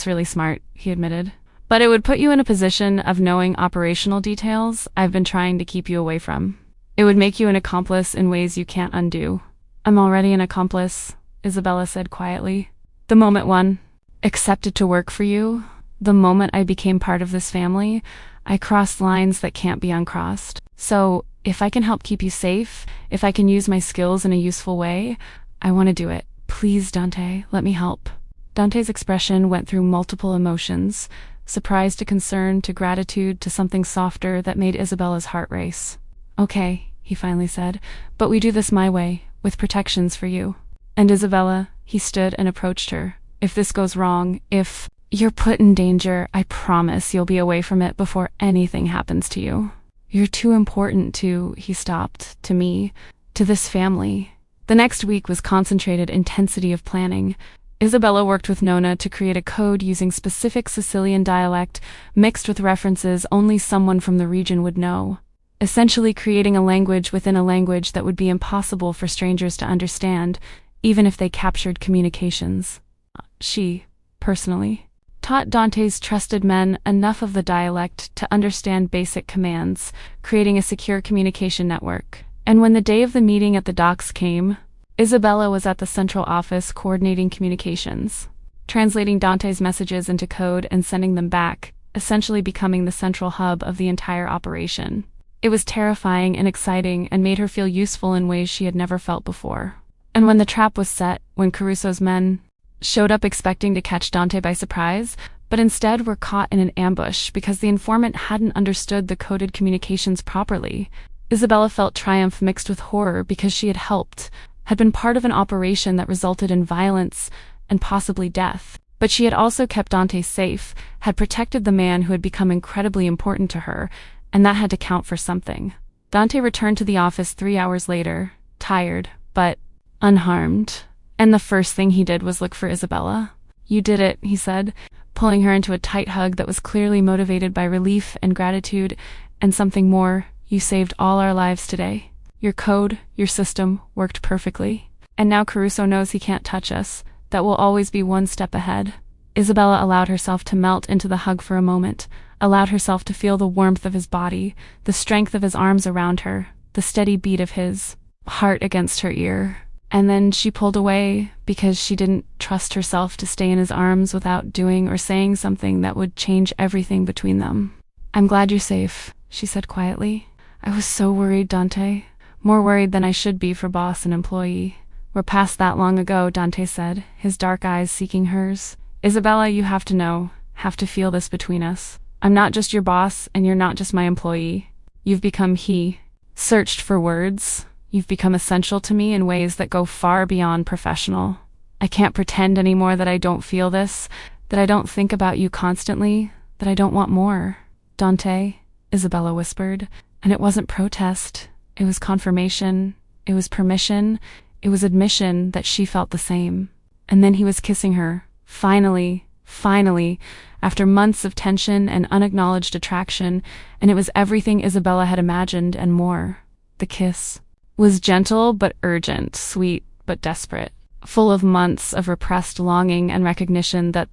really smart," he admitted. "But it would put you in a position of knowing operational details I've been trying to keep you away from. It would make you an accomplice in ways you can't undo." "I'm already an accomplice," Isabella said quietly. "The moment one accepted to work for you, the moment I became part of this family, I crossed lines that can't be uncrossed. So, if I can help keep you safe, if I can use my skills in a useful way, I want to do it. Please, Dante, let me help." Dante's expression went through multiple emotions, surprise to concern to gratitude to something softer that made Isabella's heart race. "Okay," he finally said, "but we do this my way, with protections for you." "And Isabella," he stood and approached her, "if this goes wrong, if you're put in danger, I promise you'll be away from it before anything happens to you. You're too important to," he stopped, "to me, to this family." The next week was concentrated intensity of planning. Isabella worked with Nona to create a code using specific Sicilian dialect mixed with references only someone from the region would know, essentially creating a language within a language that would be impossible for strangers to understand, even if they captured communications. She, personally, taught Dante's trusted men enough of the dialect to understand basic commands, creating a secure communication network. And when the day of the meeting at the docks came, Isabella was at the central office coordinating communications, translating Dante's messages into code and sending them back, essentially becoming the central hub of the entire operation. It was terrifying and exciting and made her feel useful in ways she had never felt before. And when the trap was set, when Caruso's men showed up expecting to catch Dante by surprise, but instead were caught in an ambush because the informant hadn't understood the coded communications properly, Isabella felt triumph mixed with horror because she had helped, had been part of an operation that resulted in violence and possibly death. But she had also kept Dante safe, had protected the man who had become incredibly important to her, and that had to count for something. Dante returned to the office 3 hours later, tired, but unharmed. And the first thing he did was look for Isabella. "You did it," he said, pulling her into a tight hug that was clearly motivated by relief and gratitude, and something more. "You saved all our lives today. Your code, your system, worked perfectly. And now Caruso knows he can't touch us, that we'll always be one step ahead." Isabella allowed herself to melt into the hug for a moment, allowed herself to feel the warmth of his body, the strength of his arms around her, the steady beat of his heart against her ear. And then she pulled away because she didn't trust herself to stay in his arms without doing or saying something that would change everything between them. "I'm glad you're safe," she said quietly. "I was so worried, Dante. More worried than I should be for boss and employee." "We're past that long ago," Dante said, his dark eyes seeking hers. "Isabella, you have to know, have to feel this between us. I'm not just your boss, and you're not just my employee. You've become he." Searched for words. "You've become essential to me in ways that go far beyond professional. I can't pretend anymore that I don't feel this, that I don't think about you constantly, that I don't want more." "Dante," Isabella whispered, and it wasn't protest. It was confirmation. It was permission. It was admission that she felt the same. And then he was kissing her, Finally, after months of tension and unacknowledged attraction, and it was everything Isabella had imagined and more. The kiss was gentle but urgent, sweet but desperate, full of months of repressed longing and recognition that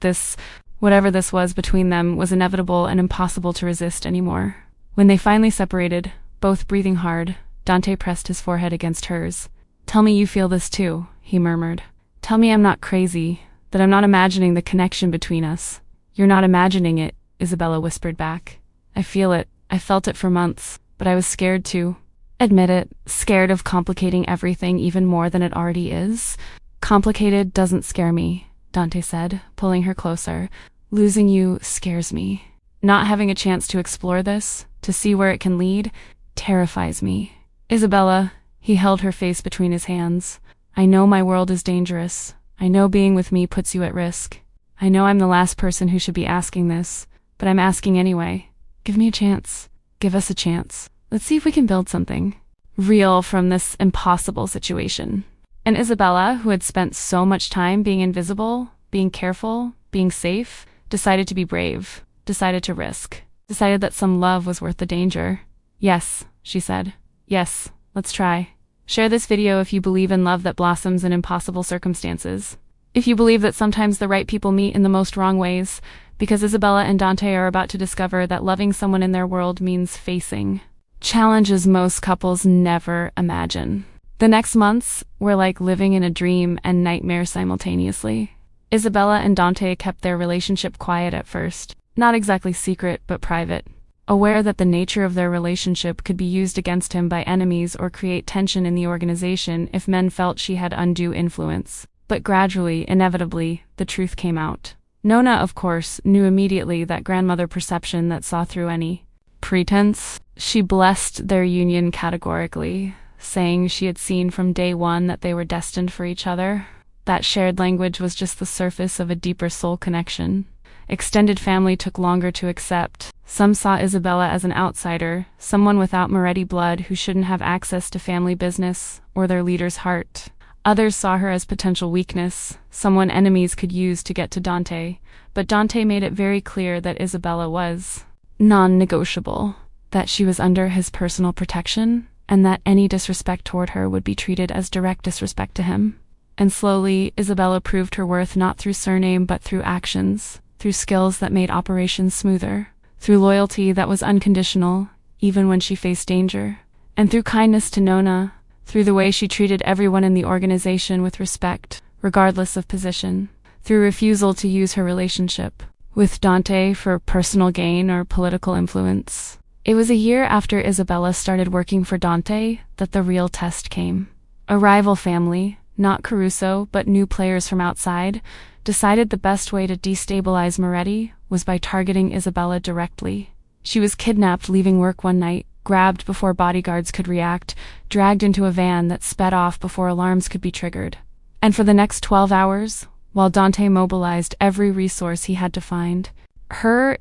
whatever this was between them, was inevitable and impossible to resist anymore. When they finally separated, both breathing hard, Dante pressed his forehead against hers. "Tell me you feel this too," he murmured. "Tell me I'm not crazy, that I'm not imagining the connection between us." "You're not imagining it," Isabella whispered back. "I feel it. I felt it for months, but I was scared to admit it, scared of complicating everything even more than it already is." "Complicated doesn't scare me," Dante said, pulling her closer. "Losing you scares me. Not having a chance to explore this, to see where it can lead, terrifies me." "Isabella," he held her face between his hands. "I know my world is dangerous. I know being with me puts you at risk. I know I'm the last person who should be asking this, but I'm asking anyway. Give me a chance. Give us a chance. Let's see if we can build something real from this impossible situation." And Isabella, who had spent so much time being invisible, being careful, being safe, decided to be brave, decided to risk, decided that some love was worth the danger. "Yes," she said. "Yes, let's try. Share this video if you believe in love that blossoms in impossible circumstances. If you believe that sometimes the right people meet in the most wrong ways, because Isabella and Dante are about to discover that loving someone in their world means facing challenges most couples never imagine. The next months were like living in a dream and nightmare simultaneously. Isabella and Dante kept their relationship quiet at first, not exactly secret but private, aware that the nature of their relationship could be used against him by enemies or create tension in the organization if men felt she had undue influence. But gradually, inevitably, the truth came out. Nona, of course, knew immediately that grandmother perception that saw through any pretense. She blessed their union categorically, saying she had seen from day one that they were destined for each other. That shared language was just the surface of a deeper soul connection. Extended family took longer to accept. Some saw Isabella as an outsider, someone without Moretti blood who shouldn't have access to family business or their leader's heart. Others saw her as potential weakness, someone enemies could use to get to Dante, but Dante made it very clear that Isabella was non-negotiable, that she was under his personal protection, and that any disrespect toward her would be treated as direct disrespect to him. And slowly, Isabella proved her worth not through surname but through actions, through skills that made operations smoother, through loyalty that was unconditional, even when she faced danger, and through kindness to Nona, through the way she treated everyone in the organization with respect, regardless of position, through refusal to use her relationship with Dante for personal gain or political influence. It was a year after Isabella started working for Dante that the real test came. A rival family, not Caruso but new players from outside, decided the best way to destabilize Moretti was by targeting Isabella directly. She was kidnapped leaving work one night, grabbed before bodyguards could react, dragged into a van that sped off before alarms could be triggered. And for the next 12 hours, while Dante mobilized every resource he had to find,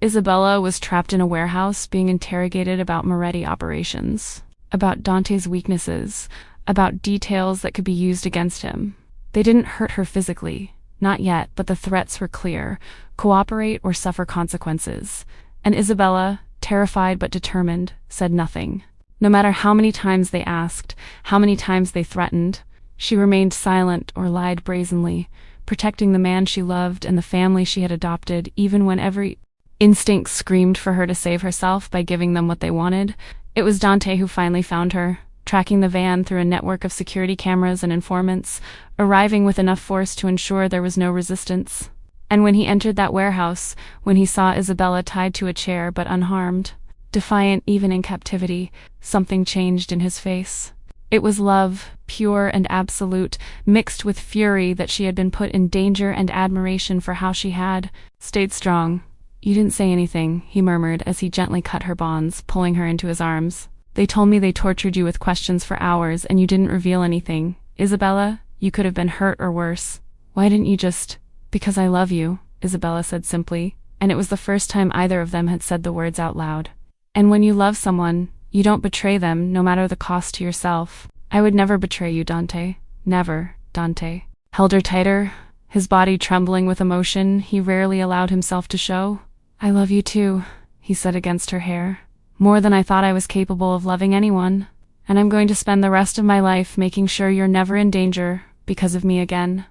Isabella was trapped in a warehouse being interrogated about Moretti operations, about Dante's weaknesses, about details that could be used against him. They didn't hurt her physically, not yet, but the threats were clear: cooperate or suffer consequences. And Isabella, terrified but determined, said nothing. No matter how many times they asked, how many times they threatened, she remained silent or lied brazenly, protecting the man she loved and the family she had adopted, even when every instinct screamed for her to save herself by giving them what they wanted. It was Dante who finally found her, tracking the van through a network of security cameras and informants, arriving with enough force to ensure there was no resistance. And when he entered that warehouse, when he saw Isabella tied to a chair but unharmed, defiant even in captivity, something changed in his face. It was love, pure and absolute, mixed with fury that she had been put in danger and admiration for how she had stayed strong. "You didn't say anything," he murmured as he gently cut her bonds, pulling her into his arms. "They told me they tortured you with questions for hours and you didn't reveal anything. Isabella, you could have been hurt or worse. Why didn't you just—" "Because I love you," Isabella said simply, and it was the first time either of them had said the words out loud. "And when you love someone, you don't betray them, no matter the cost to yourself. I would never betray you, Dante. Never, Dante." Held her tighter, his body trembling with emotion he rarely allowed himself to show. "I love you too," he said against her hair. "More than I thought I was capable of loving anyone. And I'm going to spend the rest of my life making sure you're never in danger because of me again.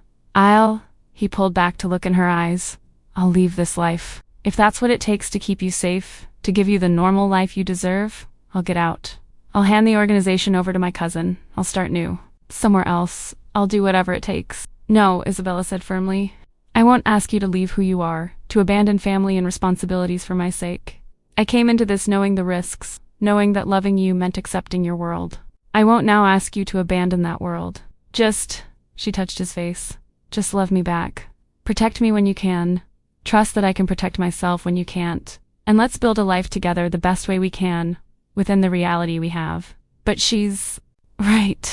He pulled back to look in her eyes. "I'll leave this life. If that's what it takes to keep you safe, to give you the normal life you deserve, I'll get out. I'll hand the organization over to my cousin. I'll start new. Somewhere else. I'll do whatever it takes." "No," Isabella said firmly. "I won't ask you to leave who you are, to abandon family and responsibilities for my sake. I came into this knowing the risks, knowing that loving you meant accepting your world. I won't now ask you to abandon that world. She touched his face. "Just love me back. Protect me when you can. Trust that I can protect myself when you can't. And let's build a life together the best way we can, within the reality we have." "But she's..." "Right."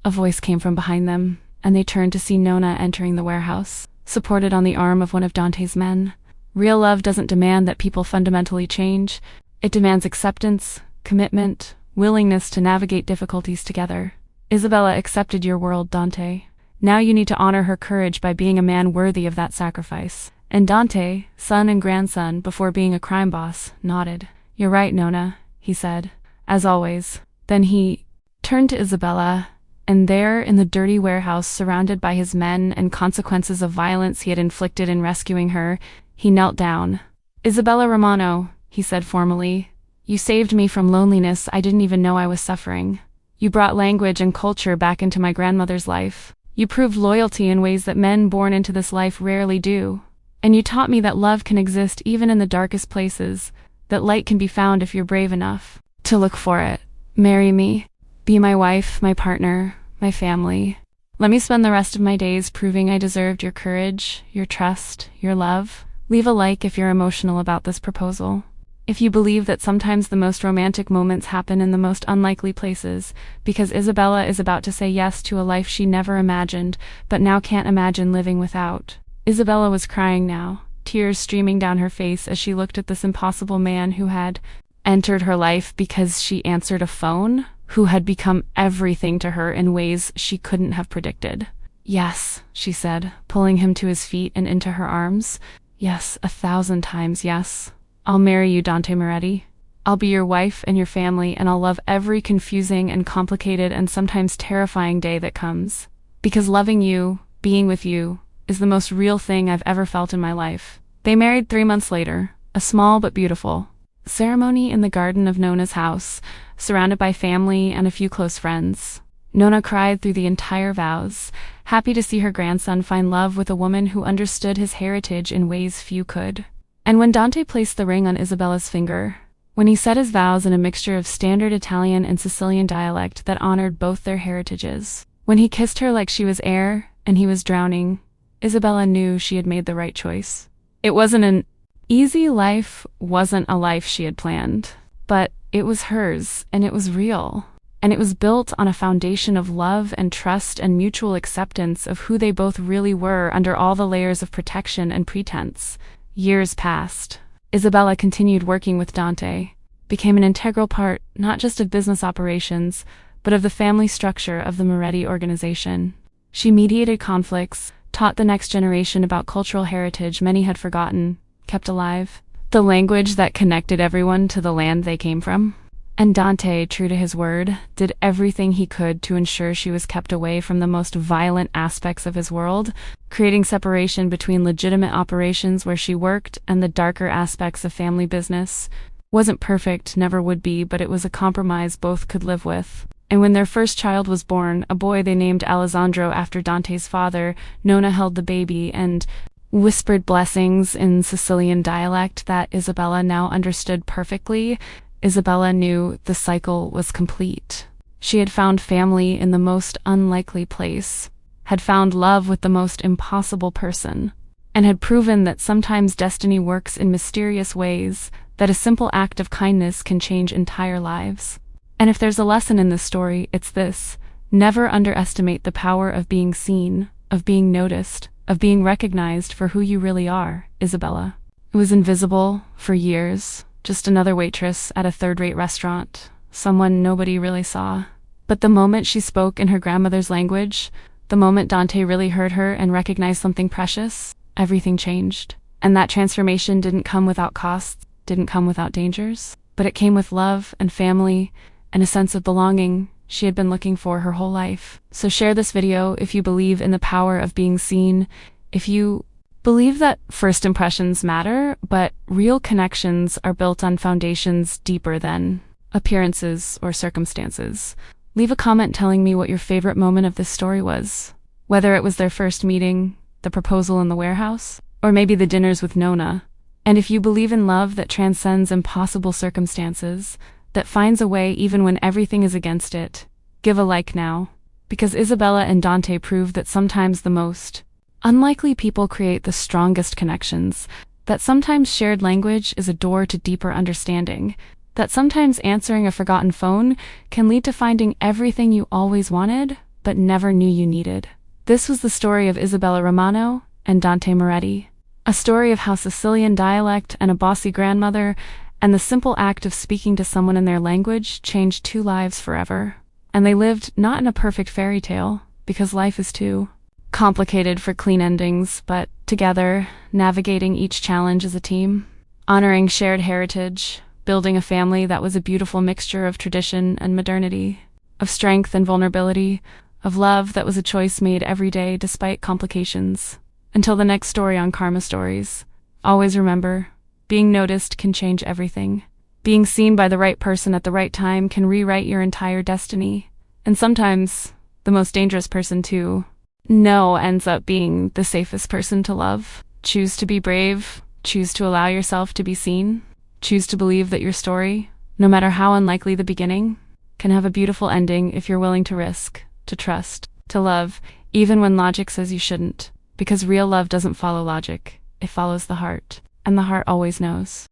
A voice came from behind them, and they turned to see Nona entering the warehouse, supported on the arm of one of Dante's men. Real love doesn't demand that people fundamentally change. It demands acceptance, commitment, willingness to navigate difficulties together. Isabella accepted your world, Dante. Now you need to honor her courage by being a man worthy of that sacrifice." And Dante, son and grandson before being a crime boss, nodded. "You're right, Nona," he said, "as always." Then he turned to Isabella, and there, in the dirty warehouse surrounded by his men and consequences of violence he had inflicted in rescuing her, he knelt down. "Isabella Romano," he said formally, "you saved me from loneliness I didn't even know I was suffering. You brought language and culture back into my grandmother's life. You proved loyalty in ways that men born into this life rarely do. And you taught me that love can exist even in the darkest places, that light can be found if you're brave enough to look for it. Marry me. Be my wife, my partner, my family. Let me spend the rest of my days proving I deserved your courage, your trust, your love." Leave a like if you're emotional about this proposal. If you believe that sometimes the most romantic moments happen in the most unlikely places, because Isabella is about to say yes to a life she never imagined, but now can't imagine living without. Isabella was crying now, tears streaming down her face as she looked at this impossible man who had entered her life because she answered a phone, who had become everything to her in ways she couldn't have predicted. "Yes," she said, pulling him to his feet and into her arms. "Yes, 1,000 times yes. I'll marry you, Dante Moretti. I'll be your wife and your family, and I'll love every confusing and complicated and sometimes terrifying day that comes. Because loving you, being with you, is the most real thing I've ever felt in my life." They married 3 months later, a small but beautiful ceremony in the garden of Nona's house, surrounded by family and a few close friends. Nona cried through the entire vows, happy to see her grandson find love with a woman who understood his heritage in ways few could. And when Dante placed the ring on Isabella's finger, when he said his vows in a mixture of standard Italian and Sicilian dialect that honored both their heritages, when he kissed her like she was air and he was drowning, Isabella knew she had made the right choice. It wasn't an easy life, wasn't a life she had planned, but it was hers, and it was real. And it was built on a foundation of love and trust and mutual acceptance of who they both really were under all the layers of protection and pretense. Years passed. Isabella continued working with Dante, became an integral part not just of business operations, but of the family structure of the Moretti organization. She mediated conflicts, taught the next generation about cultural heritage many had forgotten, kept alive, the language that connected everyone to the land they came from. And Dante, true to his word, did everything he could to ensure she was kept away from the most violent aspects of his world, creating separation between legitimate operations where she worked and the darker aspects of family business. Wasn't perfect, never would be, but it was a compromise both could live with. And when their first child was born, a boy they named Alessandro after Dante's father, Nona held the baby and whispered blessings in Sicilian dialect that Isabella now understood perfectly. Isabella knew the cycle was complete. She had found family in the most unlikely place, had found love with the most impossible person, and had proven that sometimes destiny works in mysterious ways, that a simple act of kindness can change entire lives. And if there's a lesson in this story, it's this: never underestimate the power of being seen, of being noticed, of being recognized for who you really are, Isabella. It was invisible for years. Just another waitress at a third-rate restaurant, someone nobody really saw. But the moment she spoke in her grandmother's language, The moment Dante really heard her and recognized something precious, everything changed. And that transformation didn't come without costs, didn't come without dangers, but it came with love and family and a sense of belonging she had been looking for her whole life. So share this video if you believe in the power of being seen, if you believe that first impressions matter, but real connections are built on foundations deeper than appearances or circumstances. Leave a comment telling me what your favorite moment of this story was. Whether it was their first meeting, the proposal in the warehouse, or maybe the dinners with Nona. And if you believe in love that transcends impossible circumstances, that finds a way even when everything is against it, give a like now. Because Isabella and Dante prove that sometimes the most unlikely people create the strongest connections, that sometimes shared language is a door to deeper understanding, that sometimes answering a forgotten phone can lead to finding everything you always wanted, but never knew you needed. This was the story of Isabella Romano and Dante Moretti, a story of how Sicilian dialect and a bossy grandmother and the simple act of speaking to someone in their language changed two lives forever. And they lived not in a perfect fairy tale, because life is too complicated for clean endings, but together, navigating each challenge as a team, honoring shared heritage, building a family that was a beautiful mixture of tradition and modernity, of strength and vulnerability, of love that was a choice made every day despite complications. Until the next story on Karma Stories, always remember, being noticed can change everything. Being seen by the right person at the right time can rewrite your entire destiny. And sometimes, the most dangerous person to know ends up being the safest person to love. Choose to be brave. Choose to allow yourself to be seen. Choose to believe that your story, no matter how unlikely the beginning, can have a beautiful ending if you're willing to risk, to trust, to love, even when logic says you shouldn't. Because real love doesn't follow logic. It follows the heart. And the heart always knows.